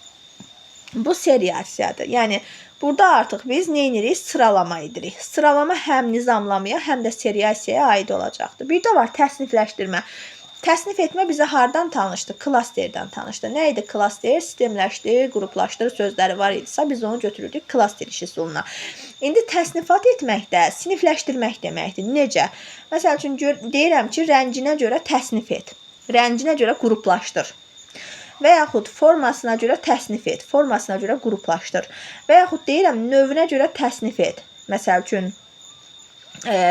Bu seriyasiyadır. Yəni, burada artıq biz nə edirik? Sıralama edirik. Sıralama həm nizamlamaya, həm də seriyasiyaya aid olacaqdır. Bir də var təsnifləşdirmə. Təsnif etmə bizə hardan tanışdı? Klasterdən tanışdı. Nə idi klaster? Sistemləşdir, qruplaşdır sözləri var idisə, biz onu götürürdük klaster iş üsuluna. İndi təsnifat etmək də sinifləşdirmək deməkdir. Necə? Məsəl üçün, deyirəm ki, rənginə görə təsnif et. Rənginə görə qruplaşdır. Və yaxud formasına görə təsnif et. Formasına görə qruplaşdır. Və yaxud deyirəm, növünə görə təsnif et. Məsəl üçün,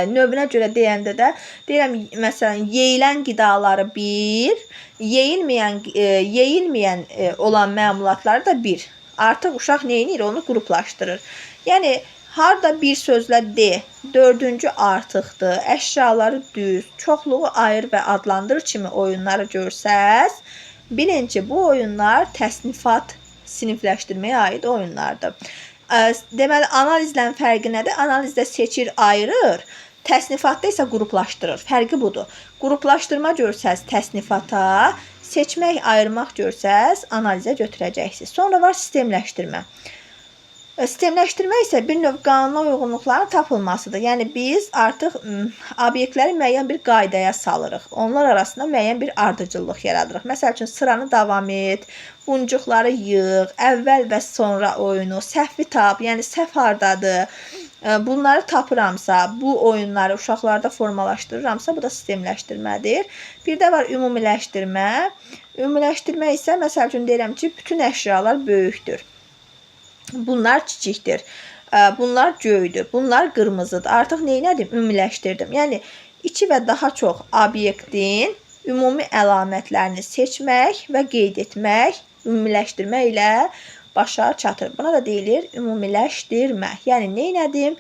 növünə görə deyəndə də deyirəm, məsələn, yeyilən qidaları 1, yeyilməyən olan məmulatları da 1. Artıq uşaq nə edir? Onu qruplaşdırır. Yəni, harda bir sözlə de, 4-cü artıqdır, əşyaları düz, çoxluğu ayır və adlandır kimi oyunları görsəz, bilin ki, bu oyunlar təsnifat, sinifləşdirməyə aid oyunlardır. Deməli, analizlə fərqi nədir? Analizdə seçir, ayırır, təsnifatda isə qruplaşdırır. Fərqi budur. Qruplaşdırma görsəz təsnifata, seçmək, ayırmaq görsəz analizə götürəcəksiniz. Sonra var sistemləşdirmə. Sistemləşdirmə isə bir növ qanuna uyğunluqların tapılmasıdır. Yəni, biz artıq obyektləri müəyyən bir qaydaya salırıq. Onlar arasında müəyyən bir ardıcıllıq yaradırıq. Məsəl üçün, sıranı davam et, buncuqları yığ, əvvəl və sonra oyunu, səhvi tap, yəni səhv hardadır. Bunları tapıramsa, bu oyunları uşaqlarda formalaşdırıramsa, bu da sistemləşdirmədir. Bir də var ümumiləşdirmə. Ümumiləşdirmə isə, məsəl üçün, deyirəm ki, bütün əşyalar böyükdür. Bunlar kiçikdir. Bunlar göydür. Bunlar qırmızıdır. Artıq neynədim? Ümumiləşdirdim. Yəni, 2 və daha çox obyektin ümumi əlamətlərini seçmək və qeyd etmək, ümumiləşdirmə ilə başa çatır. Buna da deyilir ümumiləşdirmə. Yəni nə etdim?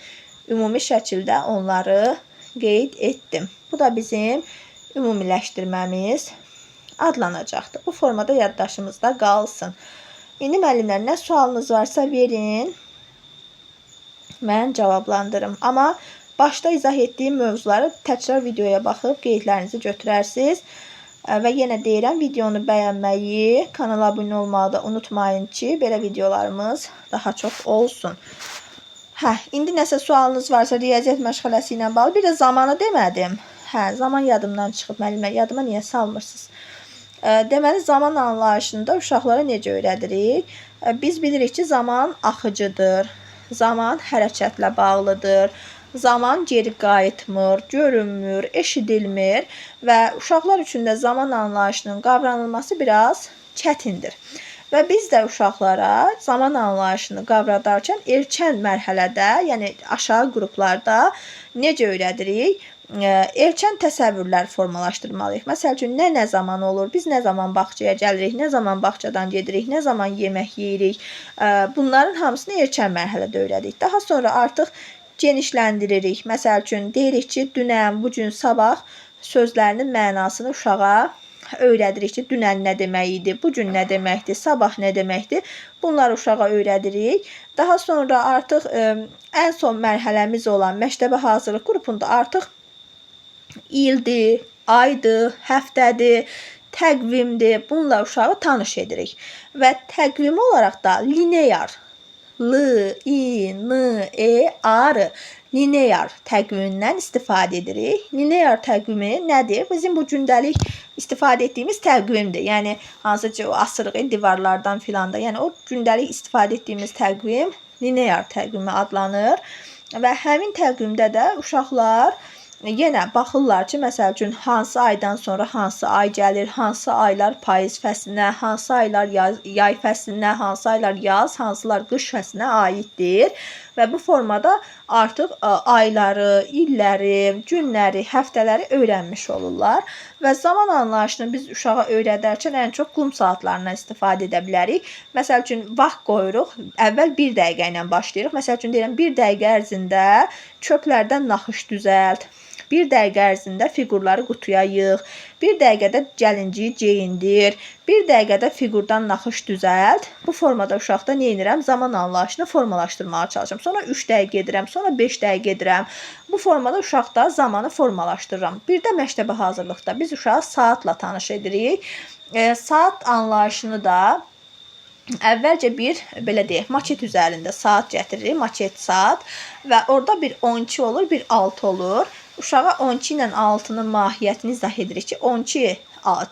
Ümumi şəkildə onları qeyd etdim. Bu da bizim ümumiləşdirməmiz adlanacaqdır. Bu formada yaddaşımızda qalsın. İndi müəllimlər, nə sualınız varsa verin, mən cavablandırım. Amma başda izah etdiyim mövzuları təkrar videoya baxıb qeydlərinizi götürərsiniz. Və yenə deyirəm, videonu bəyənməyi, kanala abunə olmağı da unutmayın ki, belə videolarımız daha çox olsun. İndi nəsə sualınız varsa riyaziyyat məşğələsi ilə bağlı. Bir də zamanı demədim. Zaman yadımdan çıxıb müəllimlər. Yadıma niyə salmırsınız? Deməli, zaman anlayışında uşaqlara necə öyrədirik? Biz bilirik ki, zaman axıcıdır. Zaman hərəkətlə bağlıdır. Zaman geri qayıtmır, görünmür, eşidilmir və uşaqlar üçün də zaman anlayışının qavranılması biraz çətindir. Və biz də uşaqlara zaman anlayışını qavradarkən erkən mərhələdə, yəni aşağı qruplarda necə öyrədirik? Erkən təsəvvürlər formalaşdırmalıyıq. Məsəl üçün, nə zaman olur? Biz nə zaman bağçaya gəlirik? Nə zaman bağçadan gedirik? Nə zaman yemək yeyirik? Bunların hamısını erkən mərhələdə öyrədik. Daha sonra artıq genişləndiririk. Məsəl üçün, deyirik ki, dünən, bugün, sabah sözlərinin mənasını uşağa öyrədirik ki, dünən nə demək idi, bugün nə deməkdir, sabah nə deməkdir. Bunları uşağa öyrədirik. Daha sonra artıq ən son mərhələmiz olan məktəbə hazırlıq qrupunda artıq ildir, aydır, həftədir, təqvimdir. Bununla uşağı tanış edirik. Və təqvim olaraq da linear, L-I-N-E-A-R linear təqvimindən istifadə edirik. Linear təqvimi nədir? Bizim bu gündəlik istifadə etdiyimiz təqvimdir. Yəni, hansı ki, o asırıq divarlardan filan da. Yəni, o gündəlik istifadə etdiyimiz təqvim linear təqvimi adlanır. Və həmin təqvimdə də uşaqlar yenə baxırlar ki, məsəl üçün, hansı aydan sonra hansı ay gəlir, hansı aylar payız fəslinə, hansı aylar yay fəslinə, hansı aylar yaz, hansılar qış fəslinə aiddir. Və bu formada artıq ayları, illəri, günləri, həftələri öyrənmiş olurlar. Və zaman anlayışını biz uşağa öyrədərkən ən çox qum saatlarından istifadə edə bilərik. Məsəl üçün, vaxt qoyuruq, əvvəl 1 dəqiqə ilə başlayırıq. Məsəl üçün, deyirəm, 1 dəqiqə ərzində çöplərdən naxış düzəlt. 1 dəqiqə ərzində fiqurları qutuya yığ. 1 dəqiqədə gəlinciyi geyindir. 1 dəqiqədə fiqurdan naxış düzəlt. Bu formada uşaqda nə edirəm? Zaman anlayışını formalaşdırmağa çalışıram. Sonra 3 dəqiqə edirəm, sonra 5 dəqiqə edirəm. Bu formada uşaqda zamanı formalaşdırıram. Bir də məktəbə hazırlıqda biz uşağı saatla tanış edirik. Saat anlayışını da əvvəlcə bir, belə deyək, maket üzərində saat gətiririk, maket saat və orada bir 12 olur, bir 6 olur. Uşağa 12 ilə 6-nın mahiyyətini izah edirik ki, 12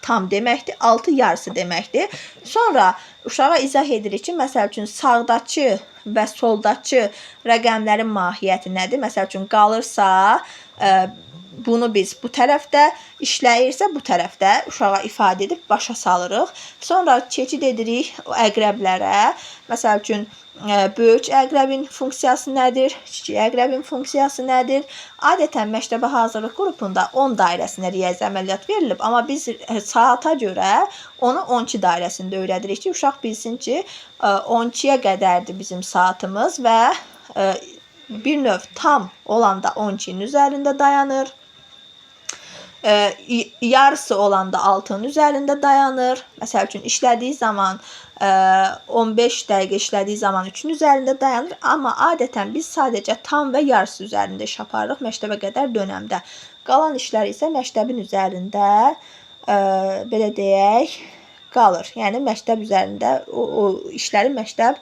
tam deməkdir, 6 yarısı deməkdir. Sonra uşağa izah edirik ki, məsəl üçün, sağdakı və soldakı rəqəmlərin mahiyyəti nədir? Məsəl üçün, qalırsa, bunu biz bu tərəfdə, işləyirsə bu tərəfdə uşağa ifadə edib başa salırıq. Sonra keçid edirik əqrəblərə. Məsəl üçün, böyük əqrəbin funksiyası nədir? Kiçik əqrəbin funksiyası nədir? Adətən məktəbə hazırlıq qrupunda 10 dairəsində riyazi əməliyyat verilib. Amma biz saata görə onu 12 dairəsində öyrədirik ki, uşaq bilsin ki, 12-yə qədərdir bizim saatımız və bir növ tam olanda 12-nin üzərində dayanır. Yarısı olanda 6-nın üzərində dayanır. Məsəl üçün, işlədiyi zaman 15 dəqiqə işlədiyi zaman 3-ün üzərində dayanır. Amma adətən biz sadəcə tam və yarısı üzərində iş aparırıq məktəbə qədər dönəmdə. Qalan işlər isə məktəbin üzərində, belə deyək, qalır. Yəni, məktəb üzərində, o işləri məktəb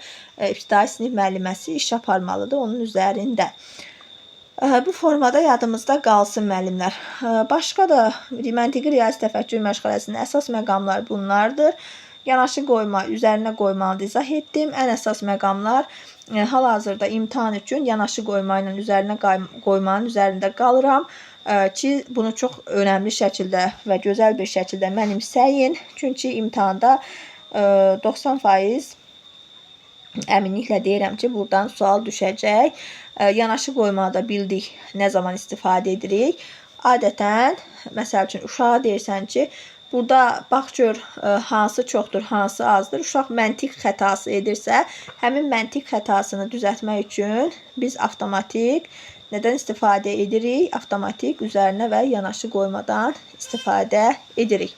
ibtidai sinif müəlliməsi iş aparmalıdır onun üzərində. Bu formada yadımızda qalsın müəllimlər. Başqa da məntiqi riyazi təfəkkür məşğələsinin əsas məqamları bunlardır. Yanaşı qoyma, üzərinə qoymalı izah etdim. Ən əsas məqamlar hal-hazırda imtahan üçün yanaşı qoyma ilə üzərinə qoymanın üzərində qalıram ki, bunu çox önəmli şəkildə və gözəl bir şəkildə mənimsəyin. Çünki imtahanda 90% əminliklə deyirəm ki, buradan sual düşəcək. Yanaşı qoymada bildik nə zaman istifadə edirik. adətən, məsəl üçün, uşağa deyirsən ki, burada bax gör hansı çoxdur, hansı azdır. Uşaq məntiq xətası edirsə, həmin məntiq xətasını düzəltmək üçün biz avtomatik nədən istifadə edirik? Avtomatik üzərinə və yanaşı qoymadan istifadə edirik.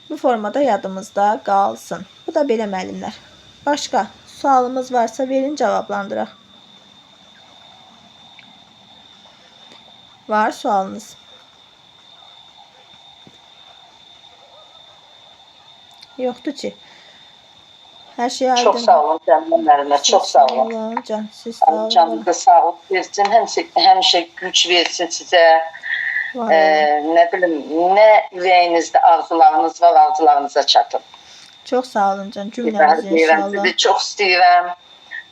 Bu formada yadımızda qalsın. Bu da belə müəllimlər. Başqa sualımız varsa verin, cavablandıraq. Var sualınız? Yoxdur ki. Hər şey aydın. Çox sağ olun Cəmilə müəllimə, çox sağ olun. Sağ olun, can, siz sağ olun. Canınıza sağlıq versin, həmişə güc versin sizə. Nə bilim, nə ürəyinizdə arzularınız var, arzularınıza çatın. Çox sağ olun can, cümləmiz inşallah. Sizi çox istəyirəm.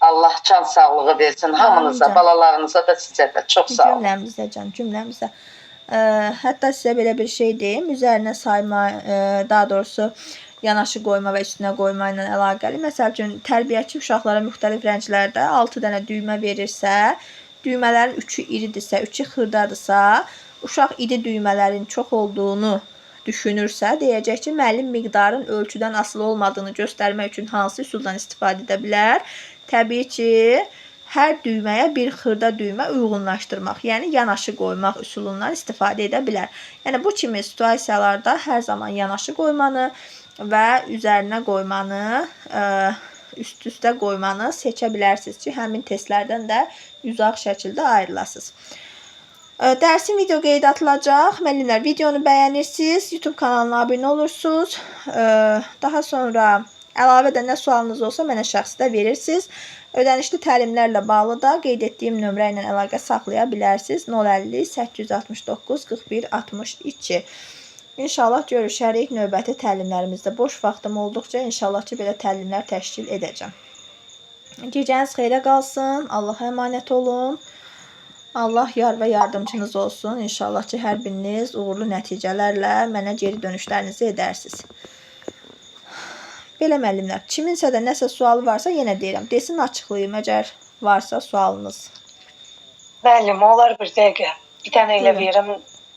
Allah can sağlığı versin hamınıza, balalarınıza da sizə də çox sağ olun. Cümləmizə can, cümləmizə. Hətta sizə belə bir şey deyim, üzərinə sayma, daha doğrusu yanaşı qoyma və üstünə qoyma ilə əlaqəli. Məsəl üçün, tərbiyəçi uşaqlara müxtəlif rənglərdə 6 dənə düymə verirsə, düymələrin 3-ü iridirsə, 3-ü xırdadırsa, uşaq iri düymələrin çox olduğunu düşünürsə, deyəcək ki, müəllim miqdarın ölçüdən asılı olmadığını göstərmək üçün hansı üsuldan istifadə edə bilər? Təbii ki, hər düyməyə bir xırda düymə uyğunlaşdırmaq, yəni yanaşı qoymaq üsulundan istifadə edə bilər. Yəni, bu kimi situasiyalarda hər zaman yanaşı qoymanı və üzərinə qoymanı, üst-üstə qoymanı seçə bilərsiniz ki, həmin testlərdən də uzaq şəkildə ayrılasınız. Dərsin video qeyd atılacaq. Müəllimlər, videonu bəyənirsiniz, YouTube kanalına abunə olursunuz. Daha sonra əlavə də nə sualınız olsa mənə şəxsdə verirsiniz. Ödənişli təlimlərlə bağlı da qeyd etdiyim nömrə ilə əlaqə saxlaya bilərsiniz. 050 869 41 62. İnşallah görüşərik növbəti təlimlərimizdə. Boş vaxtım olduqca inşallah ki, belə təlimlər təşkil edəcəm. Gecəniz xeyrə qalsın. Allaha əmanət olun. Allah yar və yardımcınız olsun. İnşallah ki, hər biriniz uğurlu nəticələrlə mənə geri dönüşlərinizi edərsiniz. Belə müəllimlər, kiminsə də nəsə sualı varsa yenə deyirəm. Desin, açıqlayım, əgər varsa sualınız. Müəllim, olar bir dəqiqə. Bir dənə elə verim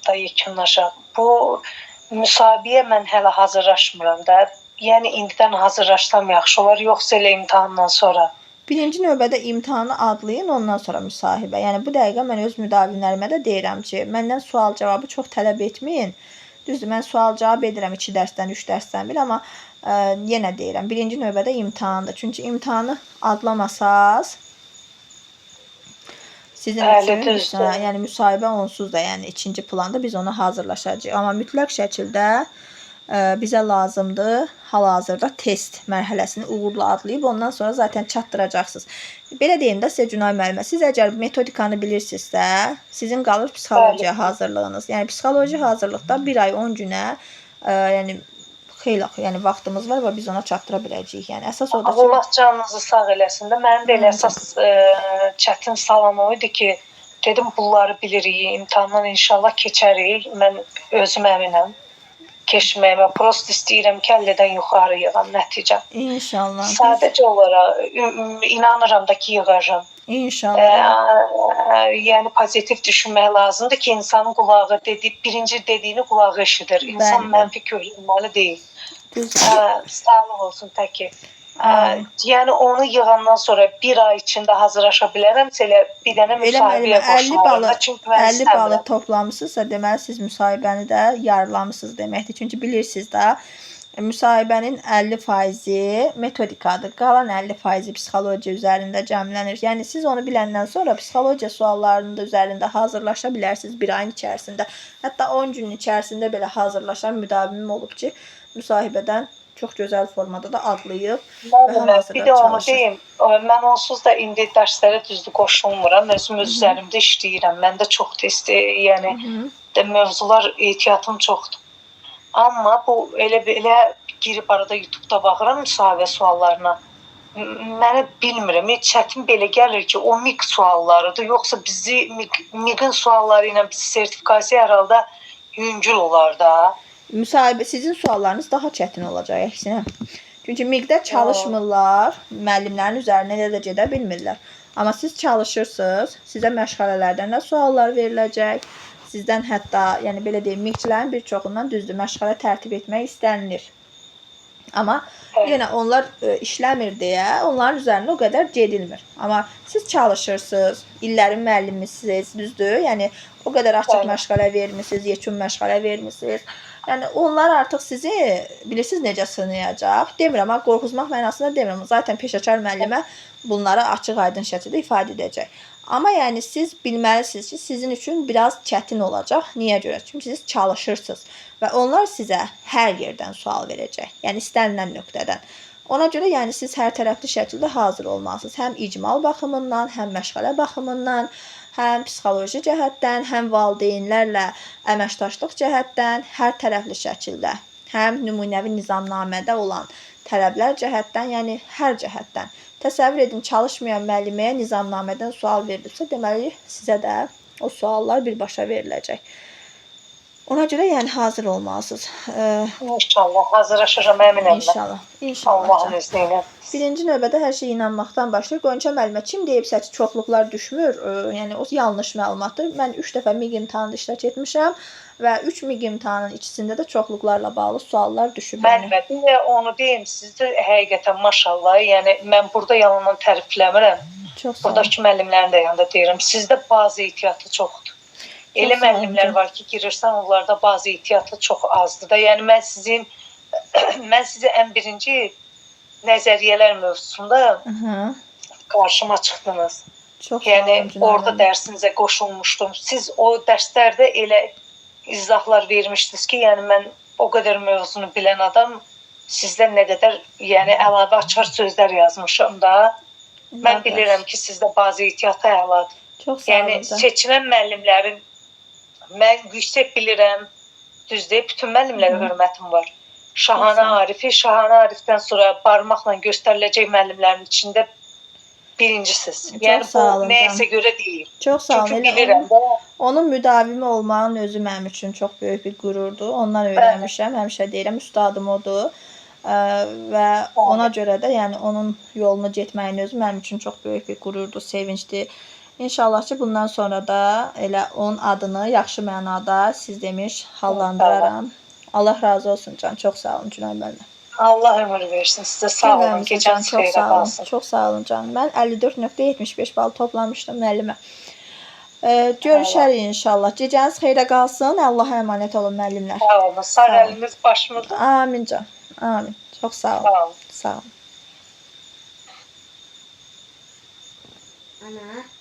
da yekunlaşaq. Bu müsabiqəyə mən hələ hazırlaşmıram da. Yəni, indidən hazırlaşsam yaxşı olar, yoxsa elə imtahandan sonra? Birinci növbədə imtahanı adlayın, ondan sonra müsahibə. Yəni, bu dəqiqə mən öz müdavimlərimə də deyirəm ki, məndən sual cavabı çox tələb etməyin. Düzdür, mən sual cavab edirəm 2 dərsdən, 3 dərsdən bir, amma yenə deyirəm, birinci növbədə imtahandır. Çünki imtahanı adlamasaz, sizin üçün, yəni müsahibə onsuz da, yəni ikinci planda biz ona hazırlaşacağıq. Amma mütləq şəkildə bizə lazımdır hal-hazırda test mərhələsini uğurla adlayıb, ondan sonra zaten çatdıracaqsınız. Belə deyim də sizə Günay müəllimə, siz əgər metodikanı bilirsinizsə, sizin qalır psixologiya hazırlığınız. Yəni, psixoloji hazırlıqda 1 ay 10 günə, yəni, xeyli vaxtımız var və biz ona çatdıra biləcəyik. Yəni, əsas odur ki... Allah canınızı sağ eləsin də. Mənim də elə əsas çətin salam o idi ki, dedim, bunları bilirik, imtahandan inşallah keçərik. Mən özüm əminəm. Keçməyimə, prost istəyirəm ki, əllədən yuxarı yığam nəticə. İnşallah. Sadəcə olaraq inanıram da ki, yığacam. İnşallah. Yəni pozitiv düşünmək lazımdır ki, insanın qulağı birinci dediyini qulağı eşidir. İnsan mənfi görünməli deyil. Sağlıq olsun təki. Yəni onu yığandan sonra 1 ay içində hazırlaşa bilərəmsə elə bir dənə müsahibəyə qoşularım. 50 balı toplamısınızsa, deməli siz müsahibəni də yarılamısınız deməkdir. Çünki bilirsiniz də, müsahibənin 50% metodikadır. Qalan 50% psixologiya üzərində cəmlənir. Yəni siz onu biləndən sonra psixologiya suallarının da üzərində hazırlaşa bilərsiniz 1 ayın içərisində. Hətta 10 günün içərisində belə hazırlaşan müdavimim olub ki, müsahibədən çox gözəl formada da adlayıb və hal-hazırda bir də onu deyim, mən onsuz da indi dərslərə düzdür qoşulmuram, özüm öz üzərimdə işləyirəm, məndə çox test, yəni mövzular, ehtiyatım çoxdur. Amma bu elə girib arada YouTube-da baxıram müsahibə suallarına, mənə bilmirəm, çətin belə gəlir ki, o MİQ suallarıdır, yoxsa bizi MİQ-in sualları ilə bizi sertifikasiya hər halda yüngül olar da. Müsahibə, sizin suallarınız daha çətin olacaq, əksinə. Çünki MİQ-də çalışmırlar, müəllimlərin üzərinə də gedə bilmirlər. Amma siz çalışırsınız, sizə məşğələlərdən də suallar veriləcək, Sizdən hətta, yəni belə deyim, miqçilərin bir çoxundan düzdür, məşğələ tərtib etmək istənilir. Amma yenə onlar işləmir deyə onların üzərində o qədər gedilmir. Amma siz çalışırsınız, illərin müəllimisiniz, düzdür? Yəni o qədər açıq məşğələ vermisiniz, yekun məşğələ vermisiniz. Yəni onlar artıq sizi bilirsiniz necə sınayacaq. Demirəm, amma qorxuzmaq mənasında demirəm. Zaten peşəkar müəllimə bunları açıq-aydın şəkildə ifadə edəcək. Amma yəni siz bilməlisiniz ki, sizin üçün biraz çətin olacaq. Niyə görə? Çünki siz çalışırsınız və onlar sizə hər yerdən sual verəcək. Yəni istənilən nöqtədən. Ona görə yəni siz hər tərəfli şəkildə hazır olmalısınız. Həm icmal baxımından, həm məşğələ baxımından, həm psixoloji cəhətdən, həm valideynlərlə əməkdaşlıq cəhətdən, hər tərəfli şəkildə. Həm nümunəvi nizamnamədə olan tələblər cəhətdən, yəni hər cəhətdən. Təsəvvür edin, çalışmayan müəlliməyə nizamnamədən sual verilibsə, deməli sizə də o suallar birbaşa veriləcək. Ona görə yəni hazır olmalısınız. İnşallah hazırlaşacağam, əminəm. İnşallah. İnşallah. Allahın izni ilə. Birinci növbədə hər şey inanmaqdan başlayır. Qönçə müəllimə kim deyibsə ki, çoxluqlar düşmür, yəni o yanlış məlumatdır. Mən 3 dəfə MİQ imtahanında iştirak etmişəm və 3 MİQ imtahanının ikisində də çoxluqlarla bağlı suallar düşüb. Mən onu deyim, siz də həqiqətən maşallah, yəni mən burada yalandan tərifləmirəm. Buradakı müəllimlərin də yanında deyirəm, sizdə bazı ehtiyatı çoxdur. Elə müəllimlər var ki, girirsən, onlarda bazı ehtiyatı çox azdır da. Yəni mən sizi ən birinci nəzəriyyələr mövzusunda qarşıma çıxdınız. Yəni orada dərsinizə qoşulmuşdum. Siz o dərslərdə elə izahlar vermişdiniz ki, yəni mən o qədər mövzunu bilən adam sizdən nə qədər yəni əlavə açar sözlər yazmışam da. Mən bilirəm ki, sizdə bazı ehtiyatı əladır. Yəni seçilən müəllimlərin mən yüksək bilirəm, düzdür, bütün müəllimlərə hörmətim var. Şahanə Arifi, Şahanə Arifdən sonra barmaqla göstəriləcək müəllimlərin içində birincisiz. Yəni bu nəyəsə görə deyil. Çox sağ olun. Çünki bilirəm də. Onun müdavimi olmağın özü mənim üçün çox böyük bir qürurdur. Ondan öyrənmişəm, həmişə deyirəm, üstadım odur. Və ona görə də yəni onun yolunu getməyin özü mənim üçün çox böyük bir qürurdur, sevincdir. İnşallah ki, bundan sonra da elə onun adını yaxşı mənada siz demiş hallandıraram. Allah razı olsun can. Çox sağ olun Günay müəllimə. Allah ömür versin sizə. Sağ olun. Gecəniz xeyrə qalsın. Çox sağ olun canım. Mən 54.75 bal toplamışdım müəllimə. Görüşərik inşallah. Gecəniz xeyrə qalsın. Allaha əmanət olun müəllimlər. Sağ olun. Sağ əliniz başımızda. Amin can. Amin. Çox sağ olun. Sağ olun. Ana.